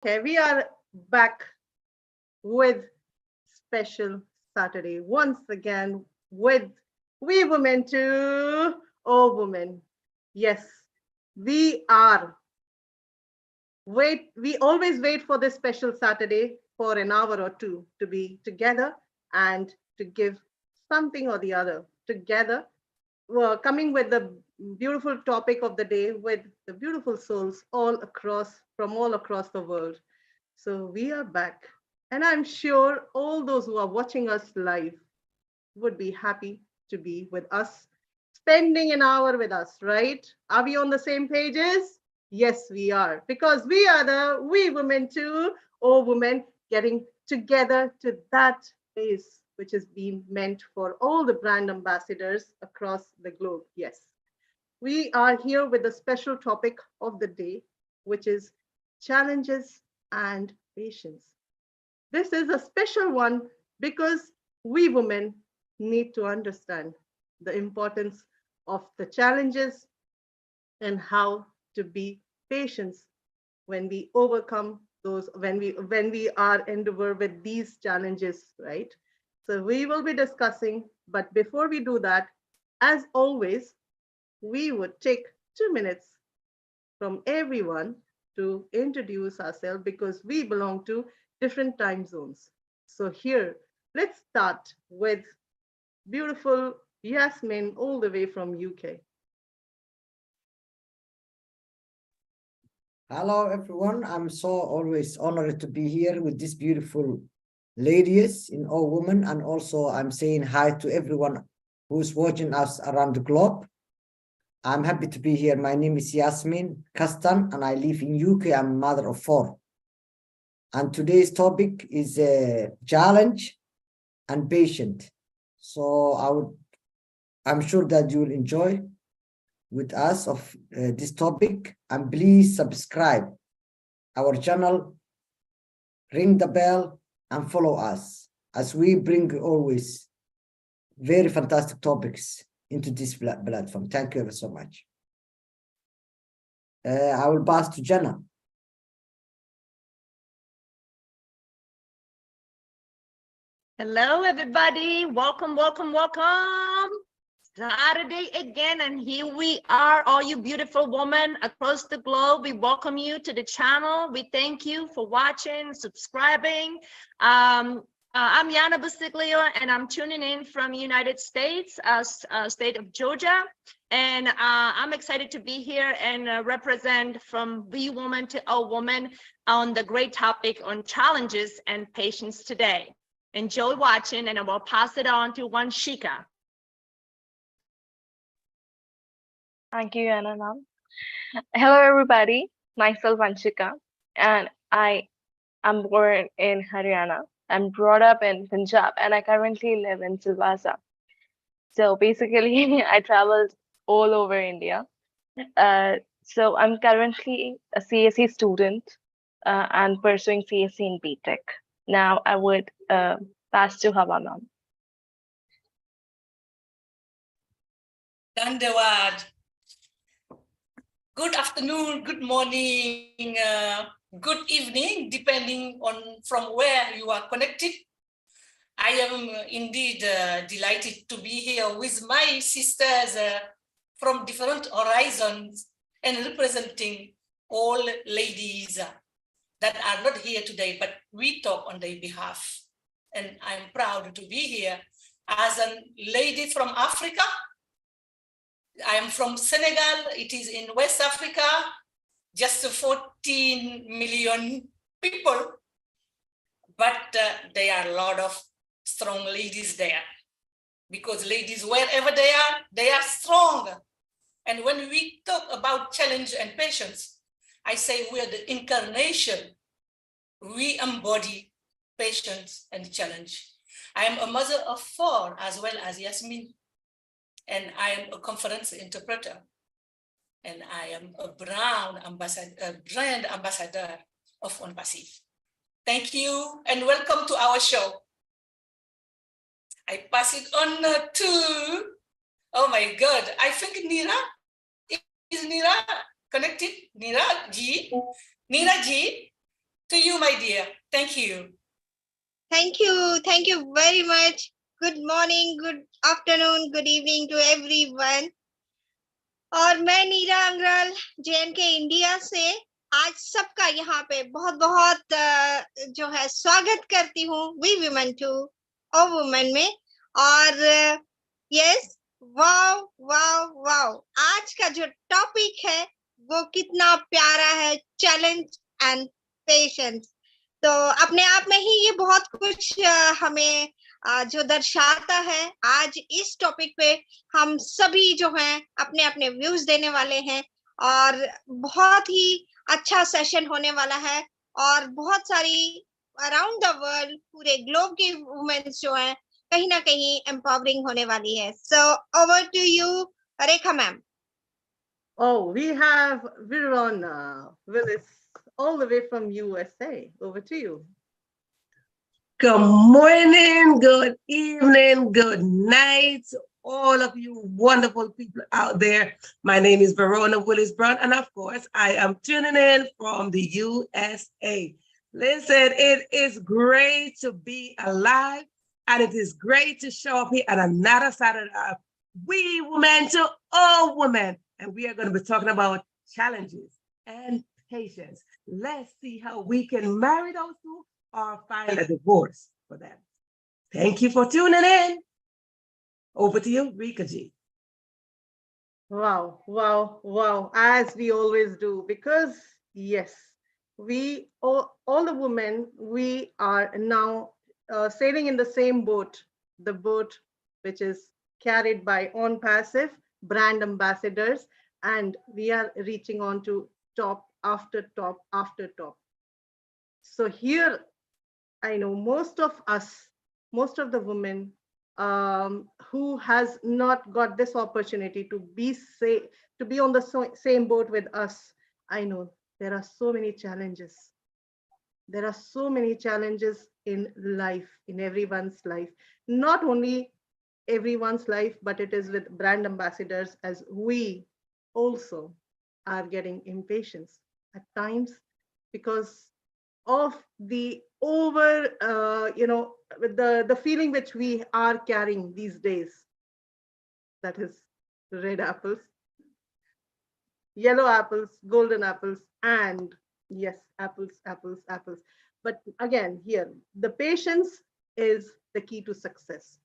Okay, we are back with special Saturday once again with We Women to Oh Women. Yes, we are. We always wait for this special Saturday for an hour or two to be together and to give something or the other together. We're coming with the beautiful topic of the day with the beautiful souls from all across the world. So we are back. And I'm sure all those who are watching us live would be happy to be with us, spending an hour with us, right? Are we on the same pages? Yes, we are. Because we are the We Women Too, or Women getting together to that place which has been meant for all the brand ambassadors across the globe. Yes. We are here with a special topic of the day, which is challenges and patience. This is a special one because we women need to understand the importance of the challenges and how to be patient when we overcome those when we are endeavor with these challenges, right? So we will be discussing, but before we do that, as always, we would take 2 minutes from everyone to introduce ourselves because we belong to different time zones. So here, let's start with beautiful Yasmin all the way from UK. Hello, everyone. I'm so always honored to be here with these beautiful ladies in All Women. And also I'm saying hi to everyone who's watching us around the globe. I'm happy to be here. My name is Yasmin Kastan and I live in UK. I'm a mother of 4. And today's topic is a challenge and patient. So I'm sure that you will enjoy with us of this topic, and please subscribe our channel, ring the bell, and follow us as we bring always very fantastic topics into this platform. Thank you ever so much. I will pass to Jenna. Hello, everybody. Welcome, welcome, welcome. Saturday again, and here we are, all you beautiful women across the globe. We welcome you to the channel. We thank you for watching, subscribing. I'm Yana Basiglio, and I'm tuning in from United States, state of Georgia. And I'm excited to be here and represent from Be Woman to O Woman on the great topic on challenges and patience today. Enjoy watching, and I will pass it on to Vanshika. Thank you, Anna ma'am. Hello, everybody. Myself, Vanshika, and I am born in Haryana. I'm brought up in Punjab, and I currently live in Silvassa. So basically, I traveled all over India. So I'm currently a CSE student and pursuing CSE in BTech. Now I would pass to Hawa ma'am. Dandawad. Good afternoon, good morning, good evening, depending on from where you are connected. I am indeed delighted to be here with my sisters from different horizons and representing all ladies that are not here today, but we talk on their behalf. And I'm proud to be here as a lady from Africa. I am from Senegal. It is in West Africa, just 14 million people, but there are a lot of strong ladies there, because ladies, wherever they are strong. And when we talk about challenge and patience, I say we are the incarnation. We embody patience and challenge. I am a mother of 4 as well as Yasmin. And I am a conference interpreter, and I am a brand ambassador of ONPASSIVE. Thank you, and welcome to our show. I pass it on to, oh my God, I think Nira. Is Nira connected? Nira G. To you, my dear. Thank you. Thank you. Thank you very much. Good morning, good afternoon, good evening to everyone. और मैं नीरा Angral JNK India से आज सबका यहाँ पे बहुत बहुत जो है स्वागत करती हूँ we women two O women में और यस वाव वाव वाव आज का जो टॉपिक है वो कितना प्यारा है चैलेंज एंड पेशेंस तो अपने आप में ही ये बहुत कुछ हमें जो दर्शाता है आज इस टॉपिक पे हम सभी जो हैं अपने अपने व्यूज देने वाले हैं और बहुत ही अच्छा सेशन होने वाला है और बहुत सारी अराउंड द वर्ल्ड पूरे ग्लोब की वुमेन्स जो हैं कहीं ना कहीं एम्पावरिंग होने वाली है so over to you Rekha ma'am Oh, we have Verona Willis all the way from USA. Over to you. Good morning, good evening, good night, all of you wonderful people out there. My name is Verona Willis Brown, and of course, I am tuning in from the USA. Listen, it is great to be alive, and it is great to show up here at another Saturday of We Women to All Women, and we are going to be talking about challenges and patience. Let's see how we can marry those two or file a divorce for them. Thank you for tuning in. Over to you, Rika G. Wow, wow, wow, as we always do, because yes, we, all the women, we are now sailing in the same boat, the boat which is carried by On Passive brand ambassadors, and we are reaching on to top after top after top. So here, I know most of us, most of the women who has not got this opportunity to be on the same boat with us. I know there are so many challenges. There are so many challenges in life, in everyone's life, not only everyone's life, but it is with brand ambassadors as we also are getting impatience at times because of the the feeling which we are carrying these days, that is red apples, yellow apples, golden apples, and yes, apples. But again, here the patience is the key to success,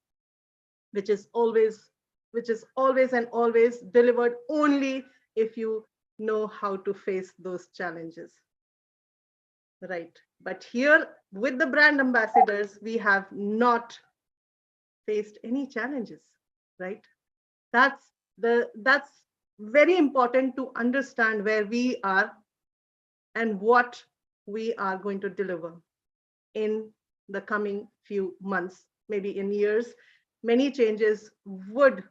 which is always and always delivered only if you know how to face those challenges. Right. But here with the brand ambassadors, we have not faced any challenges, right? That's very important to understand where we are and what we are going to deliver in the coming few months, maybe in years. Many changes would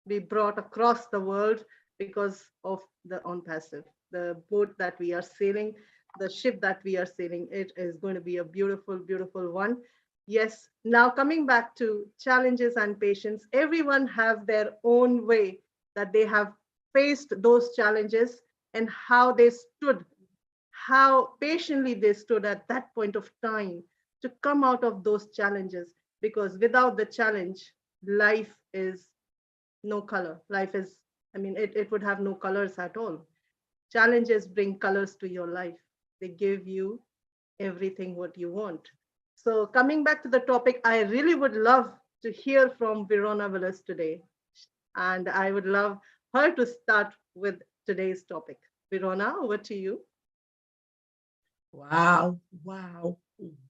be brought across the world because of the On Passive, the boat that we are sailing, the ship that we are sailing. It is going to be a beautiful, beautiful one. Yes, now coming back to challenges and patience, everyone have their own way that they have faced those challenges and how they stood, how patiently they stood at that point of time to come out of those challenges. Because without the challenge, life is no color. Life is, I mean, it would have no colors at all. Challenges bring colors to your life. They give you everything what you want. So coming back to the topic, I really would love to hear from Verona Willis today. And I would love her to start with today's topic. Verona, over to you. Wow, wow,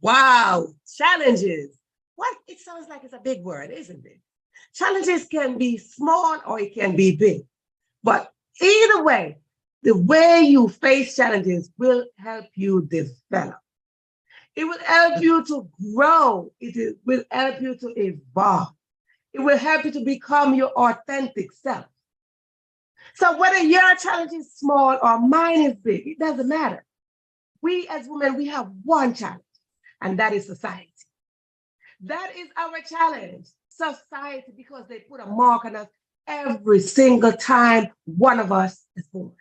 wow. Challenges. What? It sounds like it's a big word, isn't it? Challenges can be small or it can be big. But either way, the way you face challenges will help you develop. It will help you to grow. It will help you to evolve. It will help you to become your authentic self. So whether your challenge is small or mine is big, it doesn't matter. We as women, we have one challenge, and that is society. That is our challenge, society, because they put a mark on us every single time one of us is born.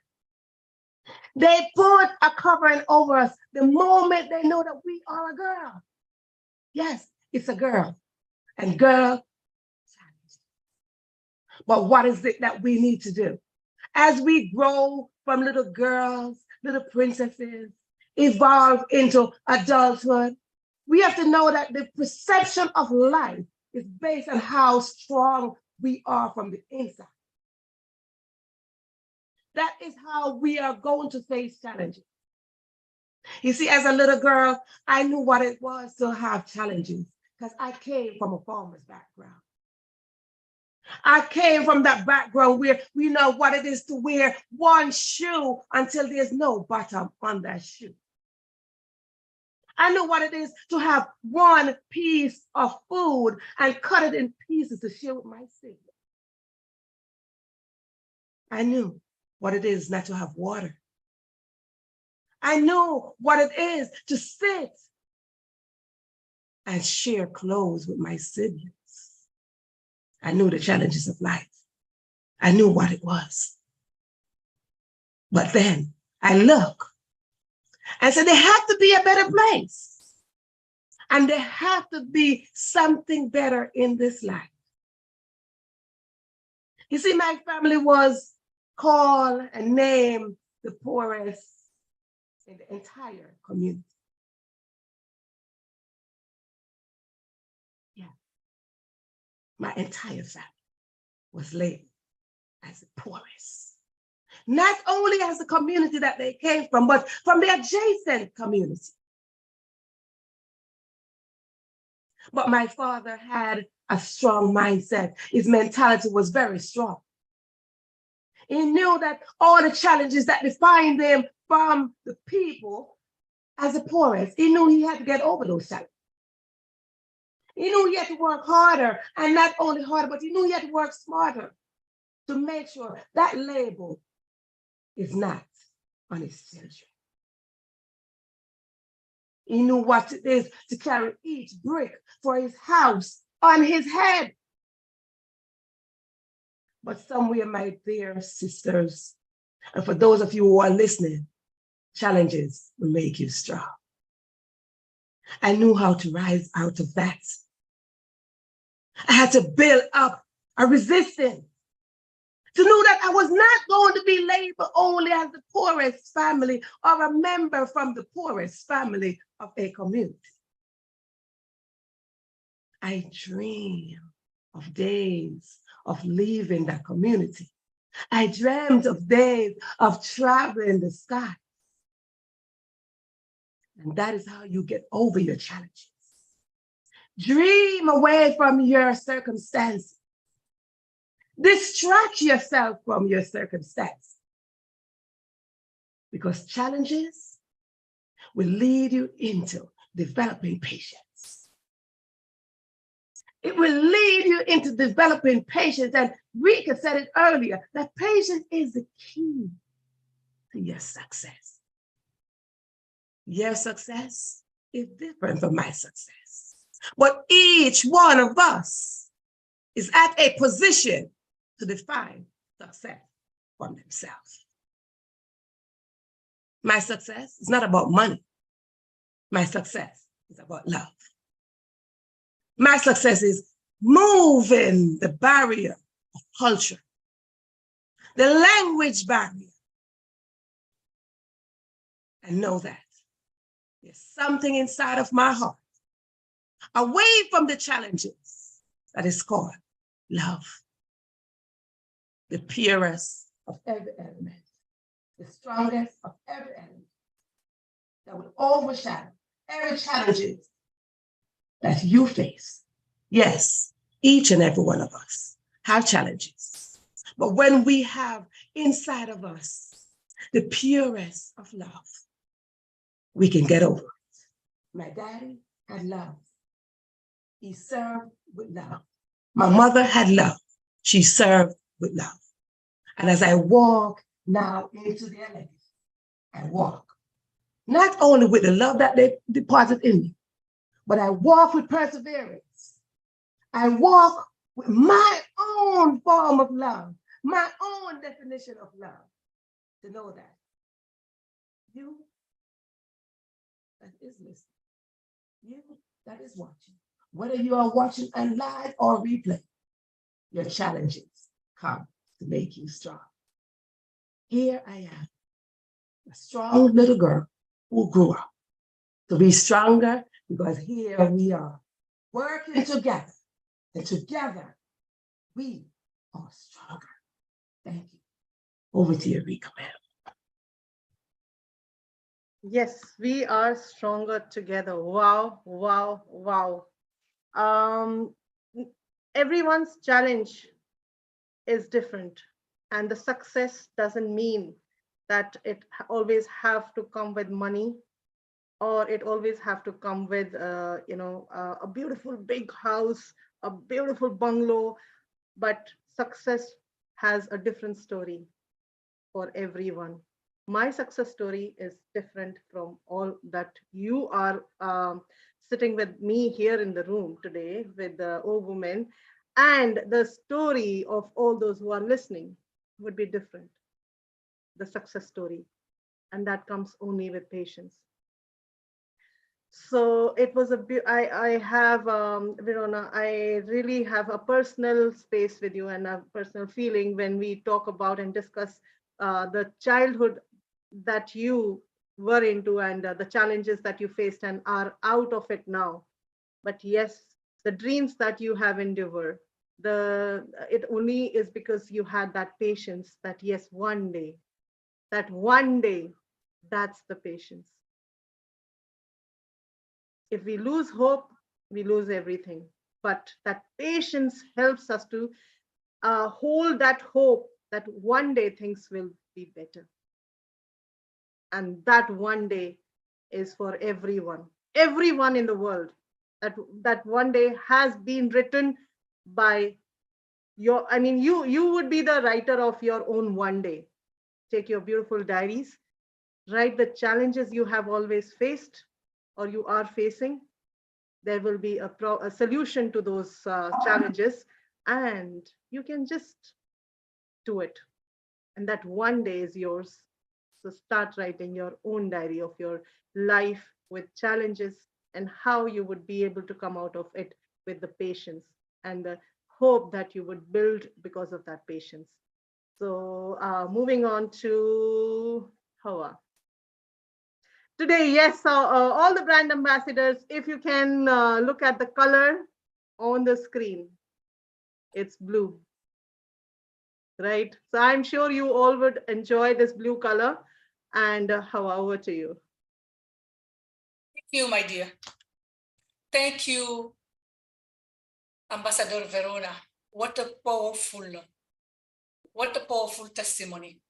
They put a covering over us the moment they know that we are a girl. Yes, it's a girl. And girl, but what is it that we need to do? As we grow from little girls, little princesses, evolve into adulthood, we have to know that the perception of life is based on how strong we are from the inside. That is how we are going to face challenges. You see, as a little girl, I knew what it was to have challenges because I came from a farmer's background. I came from that background where we know what it is to wear one shoe until there's no bottom on that shoe. I know what it is to have one piece of food and cut it in pieces to share with my siblings. I knew what it is not to have water. I knew what it is to sit and share clothes with my siblings. I knew the challenges of life. I knew what it was. But then I look and said, there has to be a better place. And there has to be something better in this life. You see, my family was called and named the poorest in the entire community. Yeah. My entire family was labeled as the poorest. Not only as the community that they came from, but from the adjacent community. But my father had a strong mindset. His mentality was very strong. He knew that all the challenges that defined them from the people as the poorest, he knew he had to get over those challenges. He knew he had to work harder, and not only harder, but he knew he had to work smarter to make sure that label is not on his children. He knew what it is to carry each brick for his house on his head. But somewhere, my dear sisters, and for those of you who are listening, challenges will make you strong. I knew how to rise out of that. I had to build up a resistance to know that I was not going to be labeled only as the poorest family or a member from the poorest family of a community. I dream of days of leaving that community. I dreamt of days of traveling the sky. And that is how you get over your challenges. Dream away from your circumstances. Distract yourself from your circumstance. Because challenges will lead you into developing patience. It will lead you into developing patience. And Rika said it earlier, that patience is the key to your success. Your success is different from my success. But each one of us is at a position to define success for themselves. My success is not about money. My success is about love. My success is moving the barrier of culture, the language barrier, and know that there's something inside of my heart, away from the challenges, that is called love. The purest of every element, the strongest of every element, that will overshadow every challenge that you face. Yes, each and every one of us have challenges. But when we have inside of us the purest of love, we can get over it. My daddy had love. He served with love. My mother had love. She served with love. And as I walk now into their life, I walk not only with the love that they deposit in me, but I walk with perseverance. I walk with my own form of love, my own definition of love, to know that you that is listening, you that is watching, whether you are watching and live or replay, your challenges come to make you strong. Here I am, a strong little girl who grew up to be stronger because here we are working together, and together we are stronger. Thank you. Over to you, Rika, ma'am. Yes, we are stronger together. Wow, wow, wow. Everyone's challenge is different, and the success doesn't mean that it always have to come with money, or it always have to come with a beautiful big house, a beautiful bungalow. But success has a different story for everyone. My success story is different from all that you are sitting with me here in the room today with the old women, and the story of all those who are listening would be different. The success story, and that comes only with patience. So it was I have, Verona, I really have a personal space with you and a personal feeling when we talk about and discuss the childhood that you were into, and the challenges that you faced and are out of it now. But yes, the dreams that you have endured, it only is because you had that patience, that yes, one day, that's the patience. If we lose hope, we lose everything. But that patience helps us to hold that hope that one day things will be better. And that one day is for everyone in the world. That one day has been written by you would be the writer of your own one day. Take your beautiful diaries, write the challenges you have always faced or you are facing. There will be a solution to those challenges, and you can just do it. And that one day is yours. So start writing your own diary of your life with challenges and how you would be able to come out of it with the patience and the hope that you would build because of that patience. So moving on to Hawa. Today, yes, all the brand ambassadors, if you can look at the color on the screen, it's blue, right? So I'm sure you all would enjoy this blue color. And Hawa, over to you. Thank you, my dear. Thank you, Ambassador Verona. What a powerful testimony.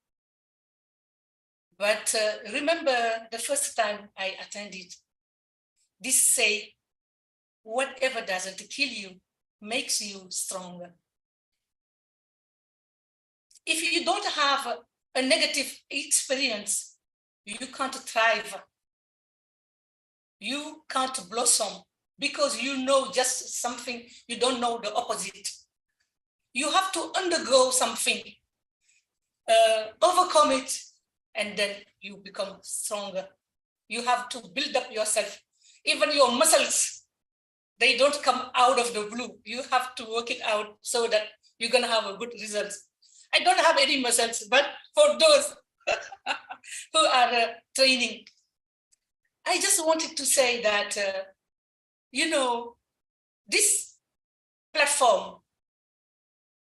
But remember the first time I attended, this say, whatever doesn't kill you makes you stronger. If you don't have a negative experience, you can't thrive. You can't blossom because you know just something, you don't know the opposite. You have to undergo something, overcome it, and then you become stronger. You have to build up yourself. Even your muscles, they don't come out of the blue. You have to work it out so that you're gonna have a good result. I don't have any muscles, but for those who are training, I just wanted to say that, this platform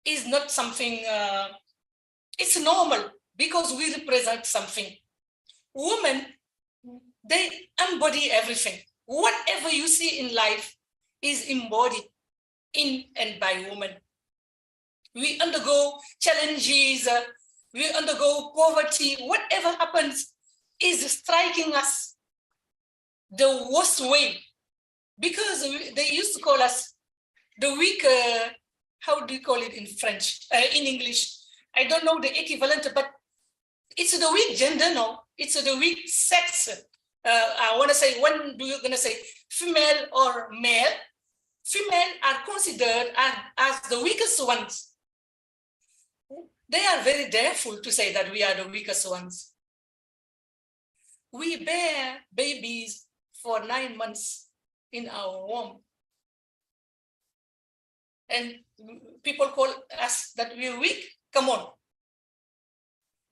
is not something, it's normal because we represent something. Women, they embody everything. Whatever you see in life is embodied in and by women. We undergo challenges, we undergo poverty. Whatever happens is striking us the worst way, because they used to call us the weak, how do you call it in French, in English? I don't know the equivalent, but it's the weak gender, no? It's the weak sex. I want to say, when do you gonna say female or male? Female are considered as the weakest ones. They are very careful to say that we are the weakest ones. we bear babies for 9 months in our womb. And people call us that we are weak. Come on.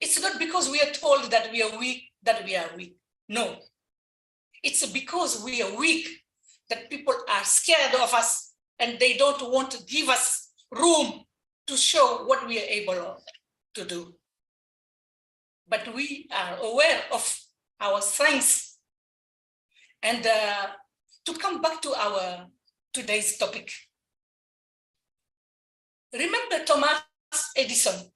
It's not because we are told that we are weak that we are weak. No. It's because we are weak that people are scared of us and they don't want to give us room to show what we are able to do. But we are aware of our strengths. And to come back to our today's topic, remember Thomas Edison,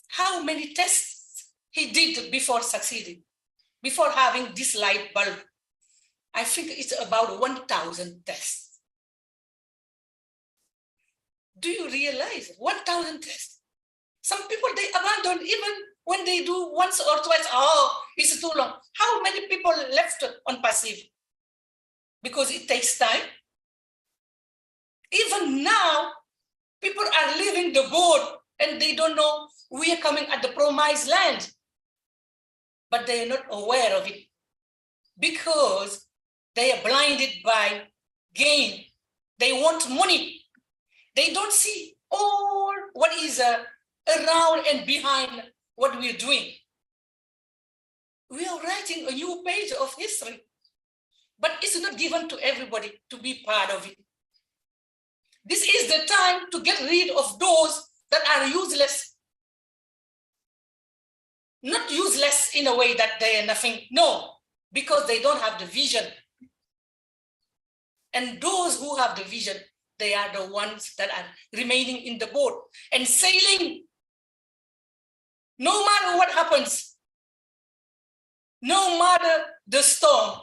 how many tests he did before succeeding, before having this light bulb. I think it's about 1,000 tests. Do you realize 1,000 tests? Some people, they abandon even when they do once or twice. Oh, it's too long. How many people left on passive? Because it takes time. Even now, people are leaving the board and they don't know we are coming at the promised land. But they are not aware of it because they are blinded by gain. They want money. They don't see all what is around and behind what we are doing. We are writing a new page of history, but it's not given to everybody to be part of it. This is the time to get rid of those that are useless. Not useless in a way that they are nothing, no, because they don't have the vision. And those who have the vision, they are the ones that are remaining in the boat and sailing. No matter what happens, no matter the storm,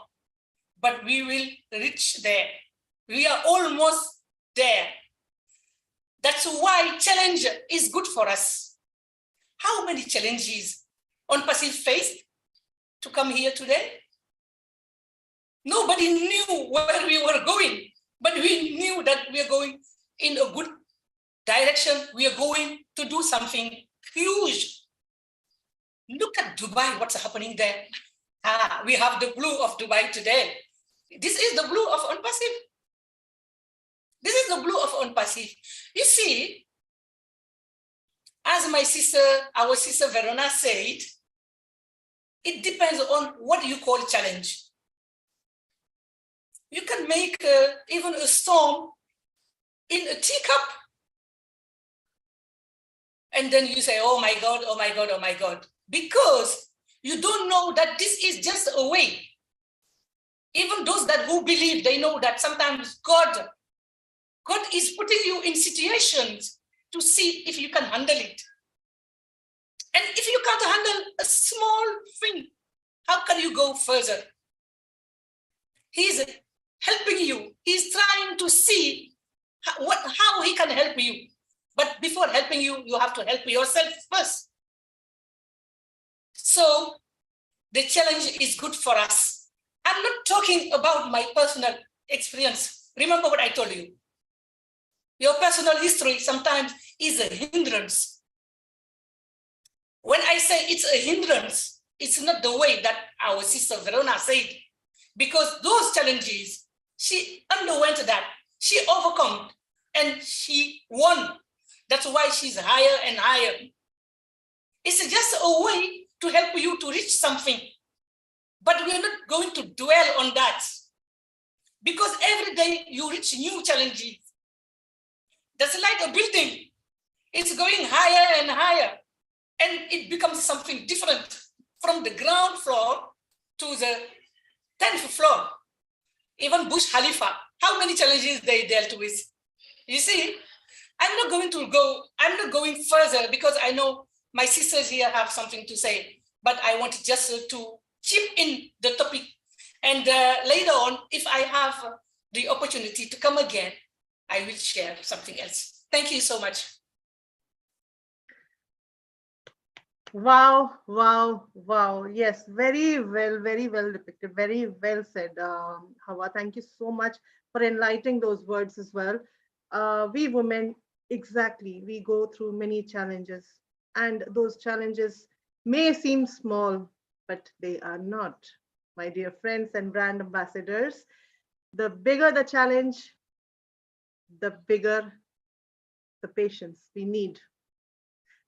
but we will reach there. We are almost there. That's why challenge is good for us. How many challenges on passive faced to come here today? Nobody knew where we were going, but we knew that we are going in a good direction. We are going to do something huge. Look at Dubai, what's happening there. We have the blue of Dubai today. This is the blue of OnPassive. This is the blue of OnPassive. You see, as my sister, our sister Verona said, it depends on what you call challenge. You can make even a storm in a teacup. And then you say, oh my God, oh my God, oh my God. Because you don't know that this is just a way. Even those that who believe, they know that sometimes God is putting you in situations to see if you can handle it. And if you can't handle a small thing, how can you go further? He's helping you. He's trying to see how he can help you. But before helping you, you have to help yourself first. So the challenge is good for us. I'm not talking about my personal experience. Remember what I told you. Your personal history sometimes is a hindrance. When I say it's a hindrance, it's not the way that our sister Verona said, because those challenges, she underwent that, she overcome, and she won. That's why she's higher and higher. It's just a way to help you to reach something. But we're not going to dwell on that, because every day you reach new challenges. That's like a building. It's going higher and higher, and it becomes something different from the ground floor to the 10th floor. Even Burj Khalifa, how many challenges they dealt with? You see, I'm not going further because I know my sisters here have something to say, but I want just to chip in the topic. And later on, if I have the opportunity to come again, I will share something else. Thank you so much. Wow, wow, wow. Yes, very well depicted. Very well said, Hawa. Thank you so much for enlightening those words as well. We women, exactly, we go through many challenges, and those challenges may seem small, but they are not. My dear friends and brand ambassadors, the bigger the challenge, the bigger the patience we need.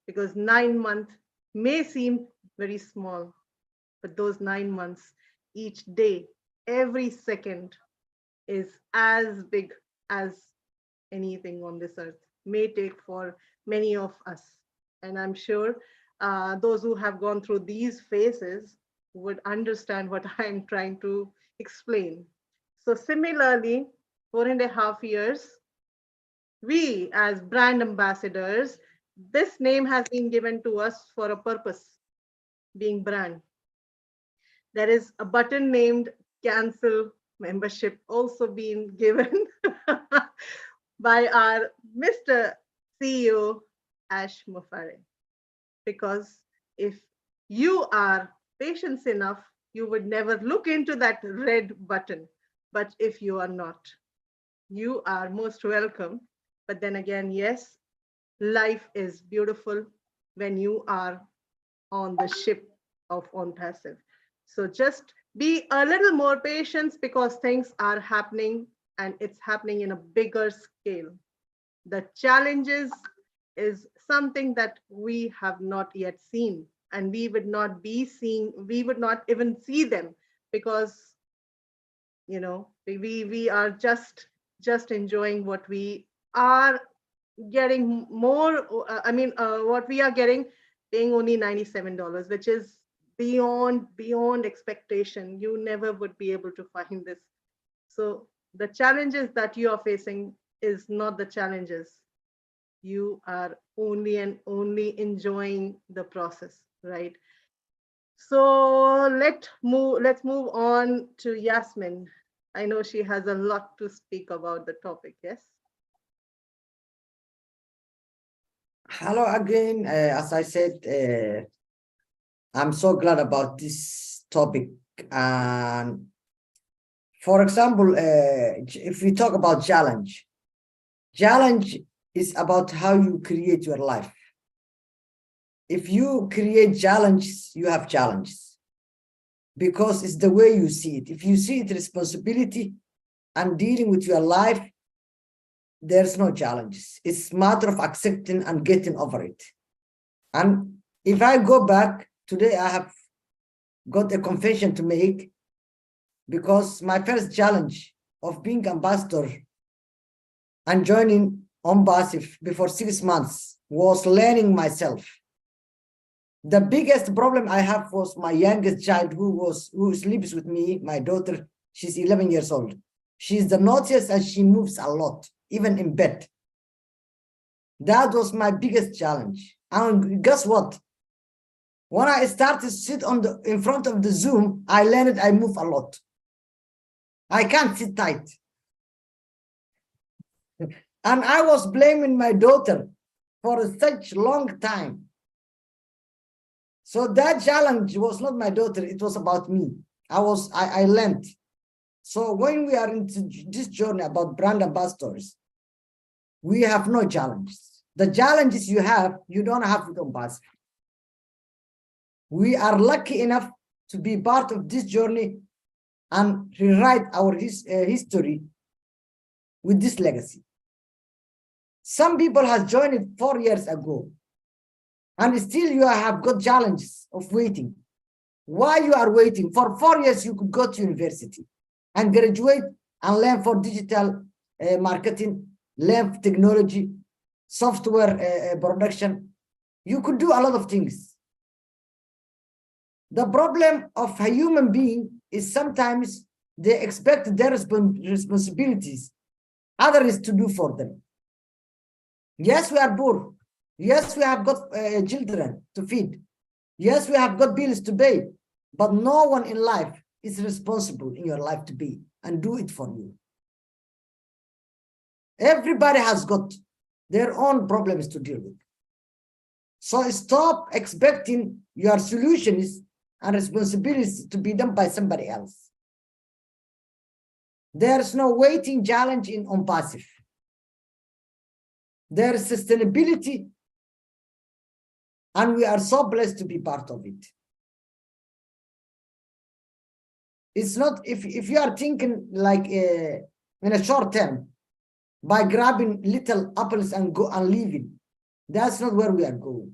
Because 9 months may seem very small, but those 9 months, each day, every second is as big as anything on this earth, may take for many of us. And I'm sure those who have gone through these phases would understand what I'm trying to explain. So similarly, 4.5 years, we as brand ambassadors, this name has been given to us for a purpose, being brand. There is a button named cancel membership also being given by our Mr. CEO, Ash Mufareh. Because if you are patient enough, you would never look into that red button. But if you are not, you are most welcome. But then again, yes, life is beautiful when you are on the ship of OnPassive. So just be a little more patient because things are happening and it's happening in a bigger scale. The challenges is something that we have not yet seen, and we would not even see them because, you know, we are just enjoying what we are getting more. What we are getting, paying only $97, which is beyond expectation. You never would be able to find this. So the challenges that you are facing is not the challenges. You are only and only enjoying the process, right? So let's move on to Yasmin. I know she has a lot to speak about the topic. Yes. Hello again. As I said, I'm so glad about this topic. And for example, if we talk about challenge is about how you create your life. If you create challenges, you have challenges because it's the way you see it. If you see it responsibility and dealing with your life, there's no challenges. It's a matter of accepting and getting over it. And if I go back, today I have got a confession to make because my first challenge of being ambassador and joining OnPassive before 6 months was learning myself. The biggest problem I have was my youngest child who sleeps with me, my daughter. She's 11 years old. She's the naughtiest and she moves a lot, even in bed. That was my biggest challenge. And guess what? When I started to sit in front of the Zoom, I learned I move a lot. I can't sit tight. And I was blaming my daughter for such a long time. So that challenge was not my daughter, it was about me. I learned. So when we are into this journey about brand ambassadors, we have no challenges. The challenges you have, you don't have with OnPassive. We are lucky enough to be part of this journey and rewrite our history with this legacy. Some people have joined it 4 years ago, and still you have got challenges of waiting. Why you are waiting? For 4 years, you could go to university and graduate and learn for digital marketing, learn technology, software production. You could do a lot of things. The problem of a human being is sometimes they expect their responsibilities, others to do for them. Yes, we are poor. Yes, we have got children to feed. Yes, we have got bills to pay. But no one in life is responsible in your life to be and do it for you. Everybody has got their own problems to deal with. So stop expecting your solutions and responsibilities to be done by somebody else. There's no waiting challenge in OnPassive. There is sustainability, and we are so blessed to be part of it. It's not, if you are thinking like in a short term, by grabbing little apples and go and leaving, that's not where we are going.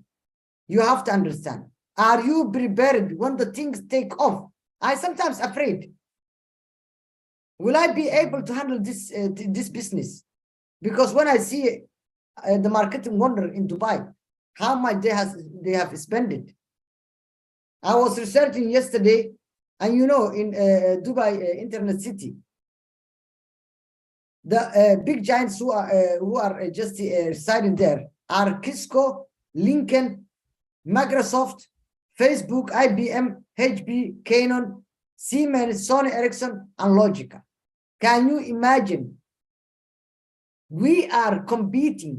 You have to understand. Are you prepared when the things take off? I sometimes afraid. Will I be able to handle this this business? Because when I see the marketing wonder in Dubai, how much they have spent it. I was researching yesterday, and you know, in Dubai Internet City, the big giants who are just residing there are Cisco, Lincoln, Microsoft, Facebook, IBM, HP, Canon, Siemens, Sony Ericsson, and Logica. Can you imagine? We are competing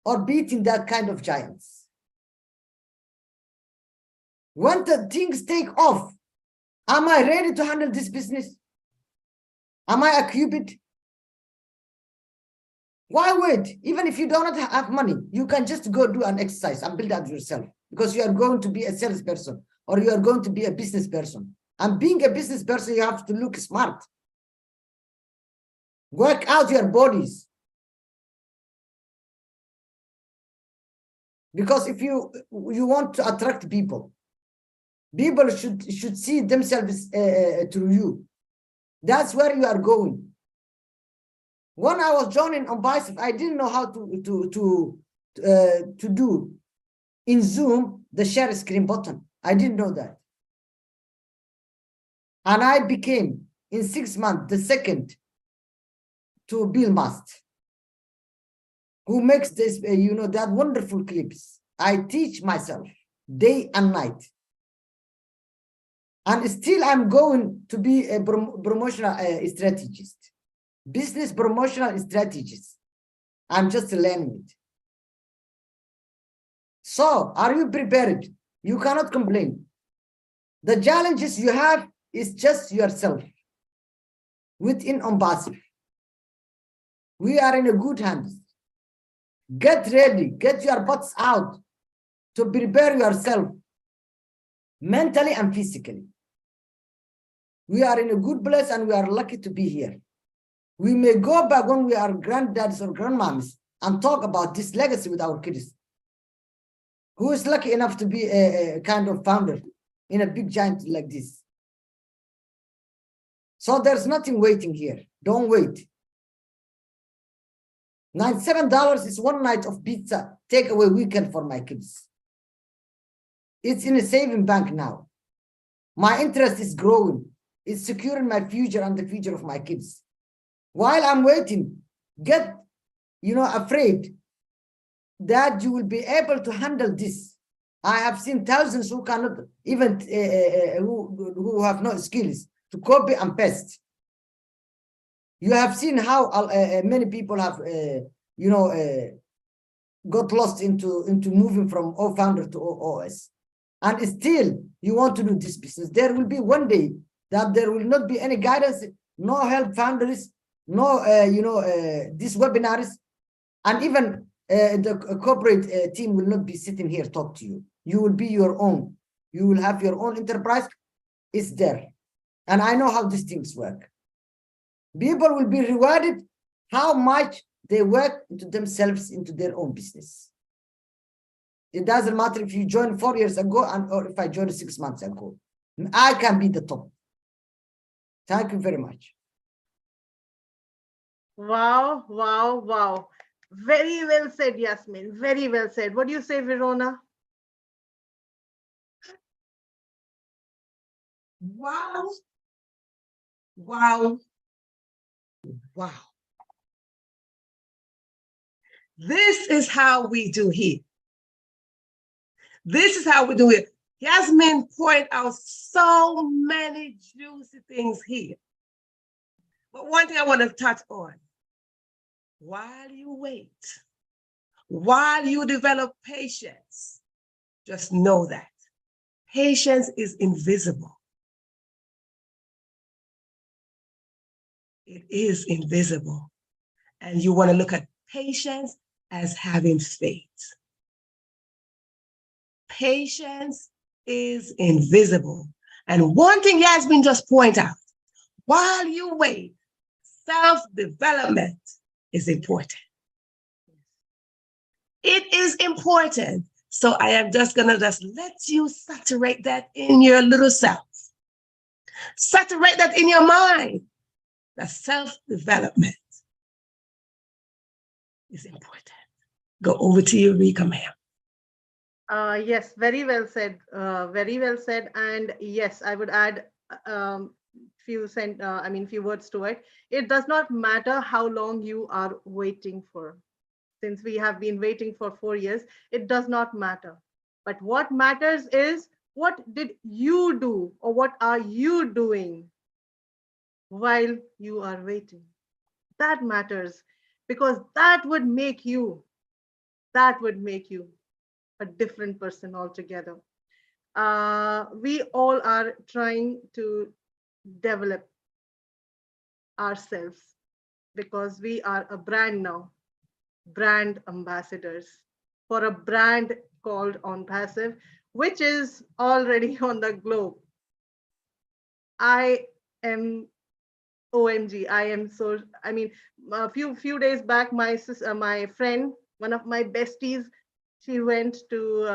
or beating that kind of giants. When the things take off, am I ready to handle this business? Am I a cubit? Why wait? Even if you do not have money, you can just go do an exercise and build up yourself, because you are going to be a salesperson or you are going to be a business person. And being a business person, you have to look smart. Work out your bodies. Because if you want to attract people, people should see themselves through you. That's where you are going. When I was joining on Bicep, I didn't know how to do in Zoom the share screen button. I didn't know that. And I became, in 6 months, the second to Bill Mast, who makes this, that wonderful clips. I teach myself day and night. And still I'm going to be a promotional strategist, business promotional strategist. I'm just learning it. So are you prepared? You cannot complain. The challenges you have is just yourself within Ombasif. We are in a good hands. Get ready, get your butts out to prepare yourself mentally and physically. We are in a good place and we are lucky to be here. We may go back when we are granddads or grandmoms and talk about this legacy with our kids. Who is lucky enough to be a kind of founder in a big giant like this? So there's nothing waiting here. Don't wait. $97 is one night of pizza takeaway weekend for my kids. It's in a saving bank now. My interest is growing. It's securing my future and the future of my kids. While I'm waiting, get afraid that you will be able to handle this. I have seen thousands who cannot even who have no skills to copy and paste. You have seen how many people have got lost into moving from O-Founder to OS. And still you want to do this business. There will be one day that there will not be any guidance, no help founders, no these webinars, and even the corporate team will not be sitting here talk to you. You will be your own. You will have your own enterprise. It's there. And I know how these things work. People will be rewarded how much they work into themselves, into their own business. It doesn't matter if you joined 4 years ago or if I joined 6 months ago. I can be the top. Thank you very much. Wow, wow, wow. Very well said, Yasmin. Very well said. What do you say, Verona? Wow. Wow. Wow. This is how we do here. This is how we do it. Yasmin pointed out so many juicy things here. But one thing I want to touch on, while you wait, while you develop patience, just know that patience is invisible. It is invisible. And you want to look at patience as having faith. Patience is invisible. And one thing Yasmin just point out, while you wait, self-development is important. It is important. So I am just gonna let you saturate that in your little self. Saturate that in your mind. That self-development is important. Go over to you, Rika, ma'am. Yes, very well said. Very well said. And yes, I would add few words to it. It does not matter how long you are waiting for. Since we have been waiting for 4 years, it does not matter. But what matters is, what did you do, or what are you doing while you are waiting? That matters, because that would make you a different person altogether. We all are trying to develop ourselves, because we are a brand now, brand ambassadors for a brand called OnPassive, which is already on the globe. I am OMG. A few days back, my friend, one of my besties, she went to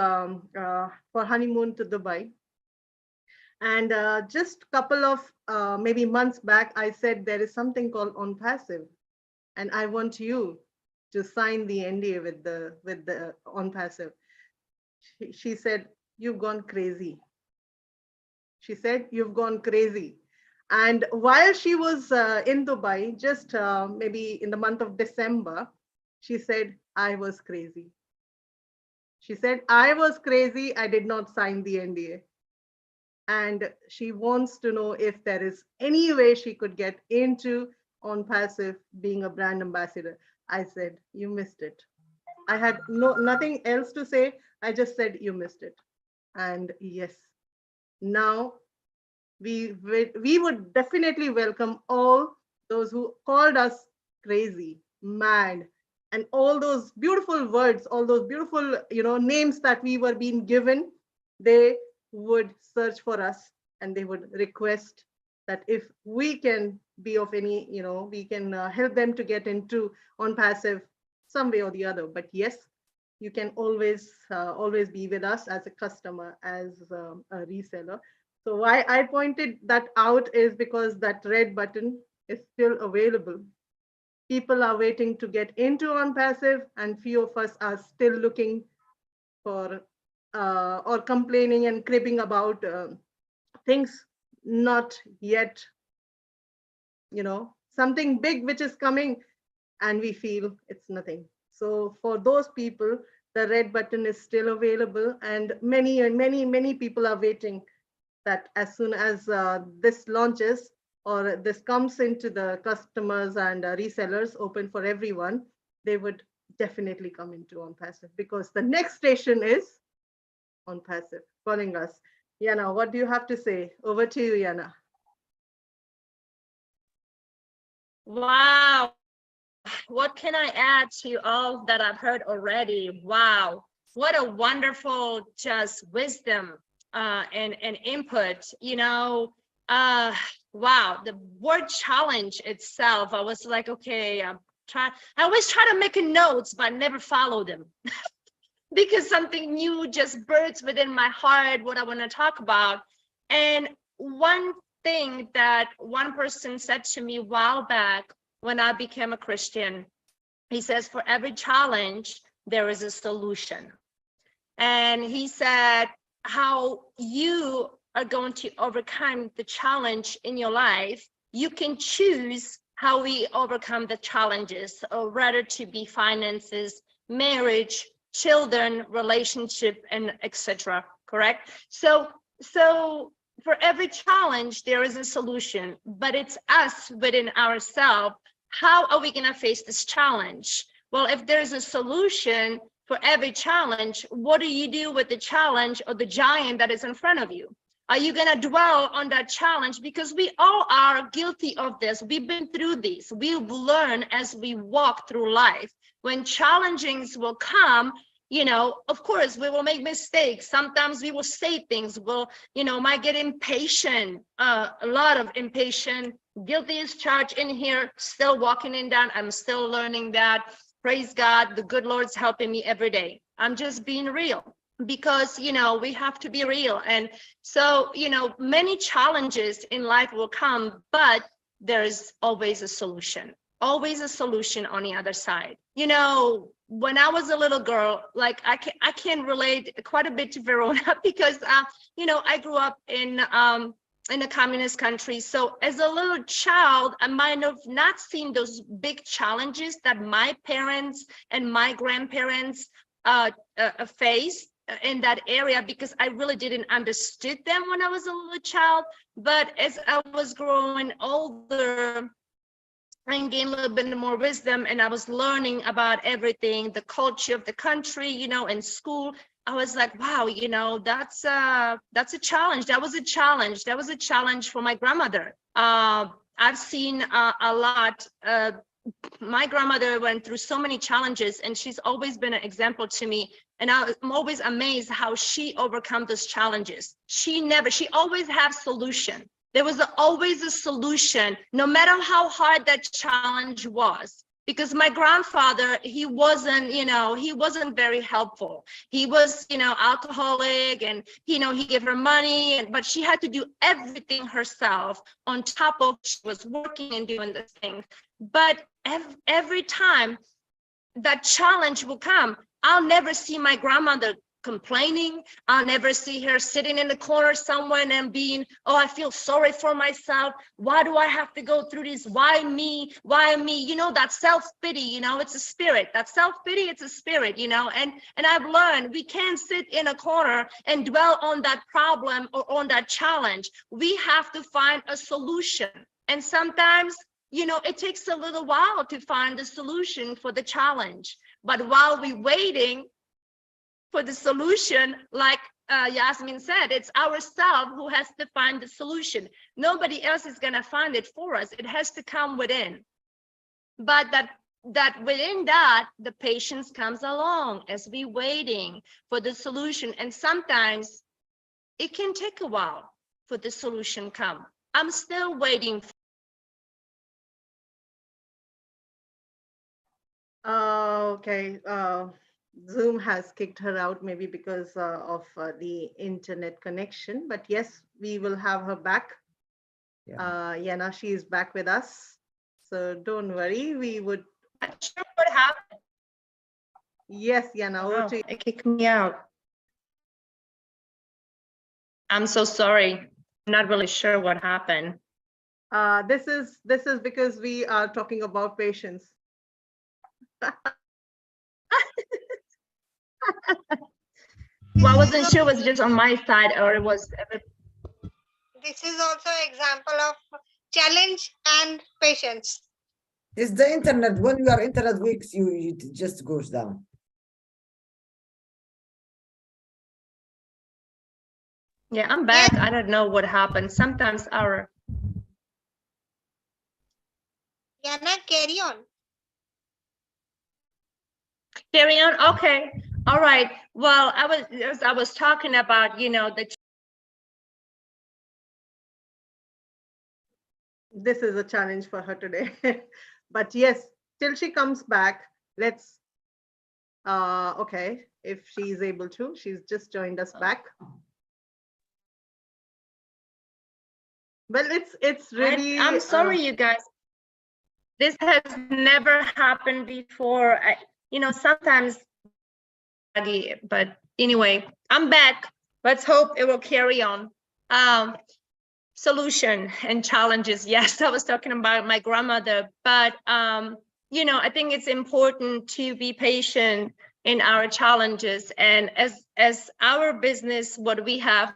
for honeymoon to Dubai. And just couple of maybe months back, I said there is something called OnPassive, and I want you to sign the NDA with the OnPassive. She said, "You've gone crazy." She said, "You've gone crazy." And while she was in Dubai, just maybe in the month of December, she said, "I was crazy." She said, "I was crazy. I did not sign the NDA." And she wants to know if there is any way she could get into OnPassive being a brand ambassador. I said, "You missed it." I had nothing else to say. I just said, "You missed it." And yes, now we would definitely welcome all those who called us crazy, mad, and all those beautiful words, all those beautiful, names that we were being given. They would search for us, and they would request that if we can be of any, we can help them to get into OnPassive some way or the other. But yes, you can always be with us as a customer, as a reseller. So why I pointed that out is because that red button is still available. People are waiting to get into OnPassive, and few of us are still looking for or complaining and cribbing about things not yet, something big which is coming, and we feel it's nothing. So for those people, the red button is still available, and many people are waiting that as soon as this launches, or this comes into the customers and resellers, open for everyone, they would definitely come into OnPassive, because the next station is OnPassive calling us. Yana, what do you have to say? Over to you, Yana. Wow. What can I add to all that I've heard already? Wow. What a wonderful just wisdom and input, wow, the word challenge itself, I was like, okay, I always try to make notes, but never follow them because something new just bursts within my heart, what I want to talk about. And one thing that one person said to me a while back when I became a Christian, he says, for every challenge, there is a solution. And he said, how you are going to overcome the challenge in your life, you can choose how we overcome the challenges, or rather to be finances, marriage, children, relationship, and etc. Correct? So for every challenge, there is a solution, but it's us within ourselves. How are we going to face this challenge? Well, if there's a solution for every challenge, what do you do with the challenge or the giant that is in front of you? Are you going to dwell on that challenge? Because we all are guilty of this. We've been through this. We've learned as we walk through life. When challengings will come, you know, of course, we will make mistakes. Sometimes we will say things, might get impatient, a lot of impatient, guilty as charged in here, still walking in that. I'm still learning that. Praise God, the good Lord's helping me every day. I'm just being real because, we have to be real. And so, many challenges in life will come, but there's always a solution on the other side. When I was a little girl, like I can relate quite a bit to Verona because, I grew up in a communist country. So as a little child, I might have not seen those big challenges that my parents and my grandparents faced in that area because I really didn't understood them when I was a little child. But as I was growing older and gained a little bit more wisdom, and I was learning about everything, the culture of the country, in school, I was like, wow, that's a challenge. That was a challenge. That was a challenge for my grandmother. I've seen a lot. My grandmother went through so many challenges, and she's always been an example to me. And I'm always amazed how she overcome those challenges. She always had solution. There was always a solution, no matter how hard that challenge was. Because my grandfather, he wasn't very helpful. He was, alcoholic, and, he gave her money, but she had to do everything herself on top of she was working and doing this thing. But every time that challenge will come, I'll never see my grandmother complaining. I'll never see her sitting in the corner somewhere and being, oh, I feel sorry for myself. Why do I have to go through this? Why me? Why me? That self-pity, it's a spirit. That self-pity, it's a spirit, and I've learned we can't sit in a corner and dwell on that problem or on that challenge. We have to find a solution. And sometimes, it takes a little while to find the solution for the challenge. But while we're waiting for the solution, like Yasmin said, it's ourselves who has to find the solution. Nobody else is going to find it for us. It has to come within. But that within that, the patience comes along as we waiting for the solution. And sometimes it can take a while for the solution come. I'm still waiting. Okay. Zoom has kicked her out, maybe because of the internet connection. But yes, we will have her back. Yeah. Yana, she is back with us. So don't worry, we would. Not sure what happened. Yes, Yana, over to you. It kicked me out. I'm so sorry. I'm not really sure what happened. This is because we are talking about patience. Well, I wasn't sure it was just on my side or it was. This is also an example of challenge and patience. It's the internet. When you are internet weak, it just goes down. Yeah, I'm back. I don't know what happened. Sometimes our. Yana, carry on. Carry on. Okay. All right. Well, I was talking about, This is a challenge for her today. But yes, till she comes back, let's, okay, if she's able to, she's just joined us back. Well, it's really. I'm sorry, you guys. This has never happened before. Sometimes, but anyway, I'm back. Let's hope it will carry on. Solution and challenges. Yes, I was talking about my grandmother, but I think it's important to be patient in our challenges. And as our business, what we have,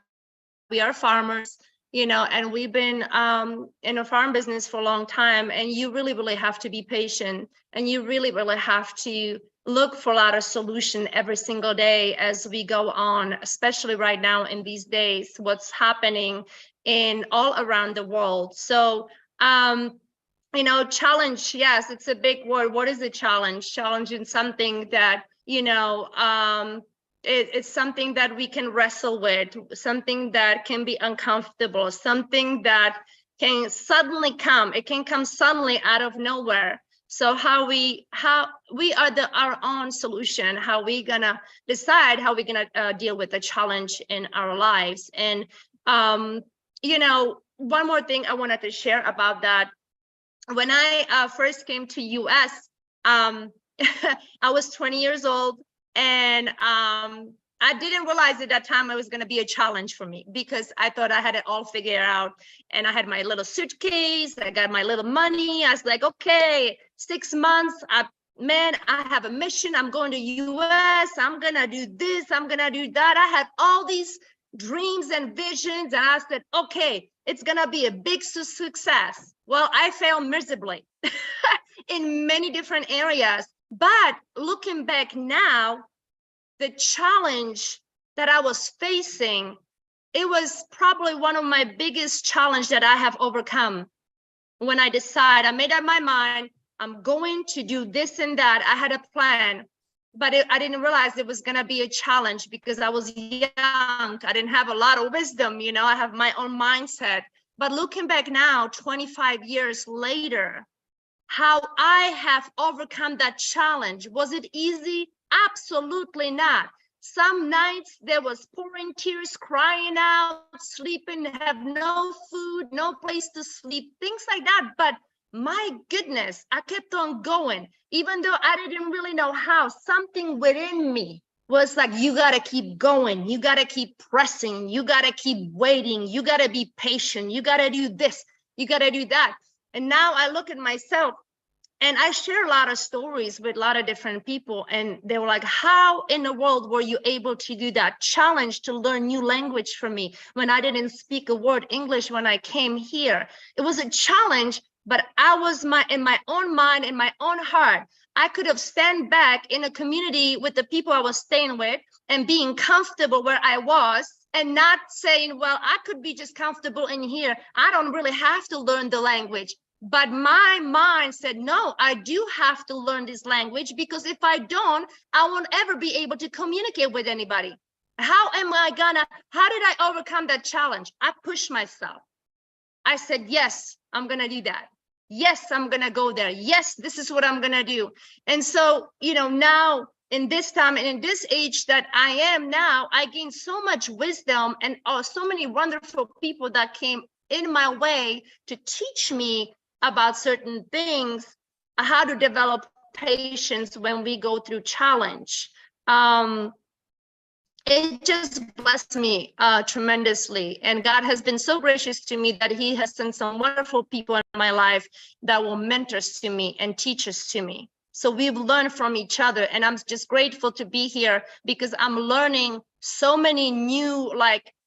we are farmers, and we've been in a farm business for a long time, and you really have to be patient, and you really have to look for a lot of solution every single day as we go on, especially right now in these days, what's happening in all around the world. So, challenge, yes, it's a big word. What is a challenge? Challenging something that It's something that we can wrestle with, something that can be uncomfortable, something that can suddenly come. It can come suddenly out of nowhere. So how we are our own solution, how we gonna decide how we're gonna deal with the challenge in our lives. And one more thing I wanted to share about that. When I first came to US, I was 20 years old, and I didn't realize at that time it was going to be a challenge for me, because I thought I had it all figured out, and I had my little suitcase, I got my little money. I was like, okay, 6 months, I have a mission. I'm going to US. I'm going to do this. I'm going to do that. I had all these dreams and visions, and I said, okay, it's going to be a big success. Well, I failed miserably in many different areas. But looking back now, the challenge that I was facing, it was probably one of my biggest challenges that I have overcome. When I made up my mind, I'm going to do this and that. I had a plan, but I didn't realize it was going to be a challenge because I was young. I didn't have a lot of wisdom. I have my own mindset. But looking back now, 25 years later, how I have overcome that challenge. Was it easy? Absolutely not. Some nights there was pouring tears, crying out, sleeping, have no food, no place to sleep, things like that. But my goodness, I kept on going. Even though I didn't really know how, something within me was like, you got to keep going. You got to keep pressing. You got to keep waiting. You got to be patient. You got to do this. You got to do that. And now I look at myself, and I share a lot of stories with a lot of different people. And they were like, how in the world were you able to do that? Challenge to learn new language for me when I didn't speak a word English when I came here. It was a challenge, but I was in my own mind, in my own heart. I could have stand back in a community with the people I was staying with and being comfortable where I was, and not saying, well, I could be just comfortable in here. I don't really have to learn the language. But my mind said, no, I do have to learn this language, because if I don't, I won't ever be able to communicate with anybody. How did I overcome that challenge? I pushed myself. I said, yes, I'm going to do that. Yes, I'm going to go there. Yes, this is what I'm going to do. And so, now in this time and in this age that I am now, I gained so much wisdom, and so many wonderful people that came in my way to teach me about certain things, how to develop patience when we go through challenge. It just blessed me tremendously. And God has been so gracious to me that he has sent some wonderful people in my life that were mentors to me and teachers to me. So we've learned from each other, and I'm just grateful to be here, because I'm learning so many new,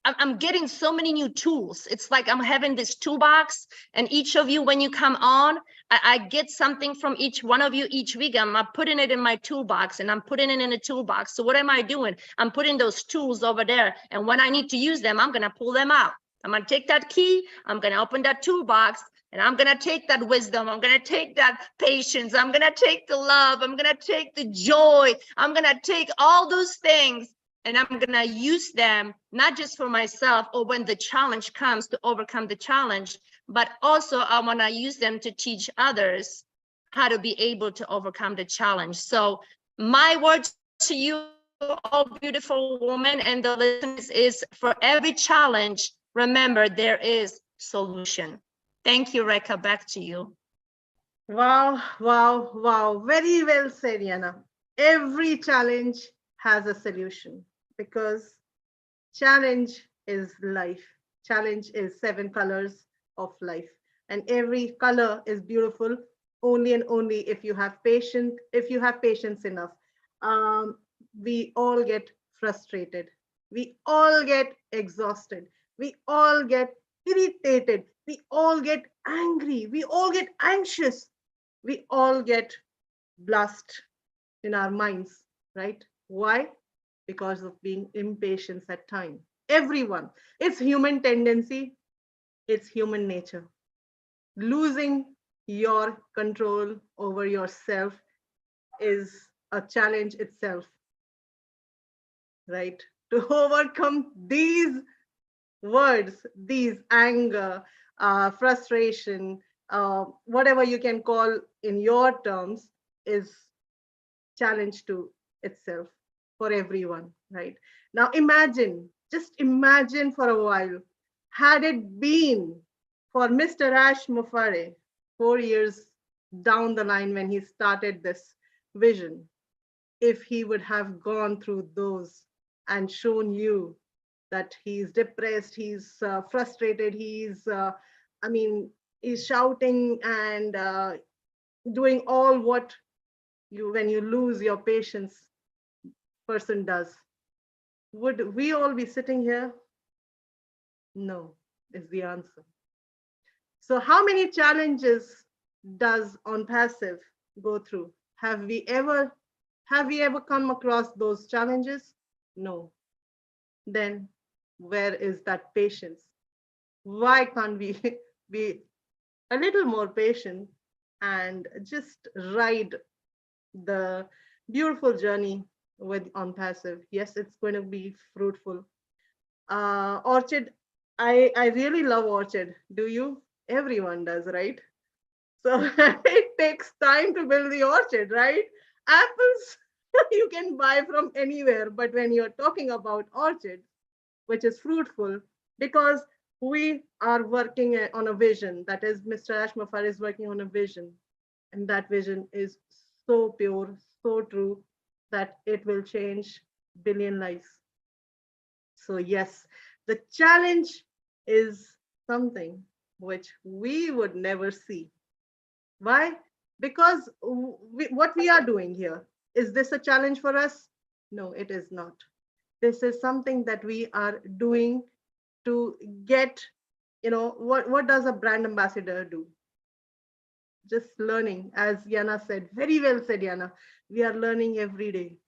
I'm getting so many new tools. It's like I'm having this toolbox, and each of you, when you come on, I get something from each one of you each week. I'm putting it in my toolbox, and I'm putting it in a toolbox. So what am I doing? I'm putting those tools over there. And when I need to use them, I'm going to pull them out. I'm going to take that key. I'm going to open that toolbox, and I'm going to take that wisdom. I'm going to take that patience. I'm going to take the love. I'm going to take the joy. I'm going to take all those things, and I'm going to use them, not just for myself or when the challenge comes to overcome the challenge, but also I want to use them to teach others how to be able to overcome the challenge. So my words to you, all beautiful women and the listeners, is for every challenge, remember there is solution. Thank you, Rekha. Back to you. Wow, wow, wow. Very well said, Yana. Every challenge has a solution, because challenge is life. Challenge is 7 colors of life. And every color is beautiful only and only if you have patience, enough. We all get frustrated. We all get exhausted. We all get irritated. We all get angry. We all get anxious. We all get blast in our minds, right? Why? Because of being impatient at times. Everyone. It's human tendency. It's human nature. Losing your control over yourself is a challenge itself, right? To overcome these words, these anger, frustration, whatever you can call in your terms, is challenge to itself for everyone, right? Now imagine, just imagine for a while, had it been for Mr. Ash Mufare 4 years down the line when he started this vision, if he would have gone through those and shown you that he's depressed, he's frustrated, I mean, he's shouting and doing all what you, when you lose your patience, person does. Would we all be sitting here? No, is the answer. So how many challenges does On Passive go through? Have we ever come across those challenges? No. Then where is that patience? Why can't we be a little more patient and just ride the beautiful journey with On Passive? Yes, it's going to be fruitful. Orchid, I really love Orchid. Do you? Everyone does, right? So it takes time to build the orchard, right? Apples you can buy from anywhere, but when you're talking about orchid, which is fruitful, because we are working on a vision, that is Mr. Ash Mufar is working on a vision, and that vision is so pure, so true, that it will change billion lives. So yes, the challenge is something which we would never see. Why? Because what we are doing here, is this a challenge for us? No, it is not. This is something that we are doing to get, what does a brand ambassador do? Just learning, as Yana said, very well said, Yana. We are learning every day.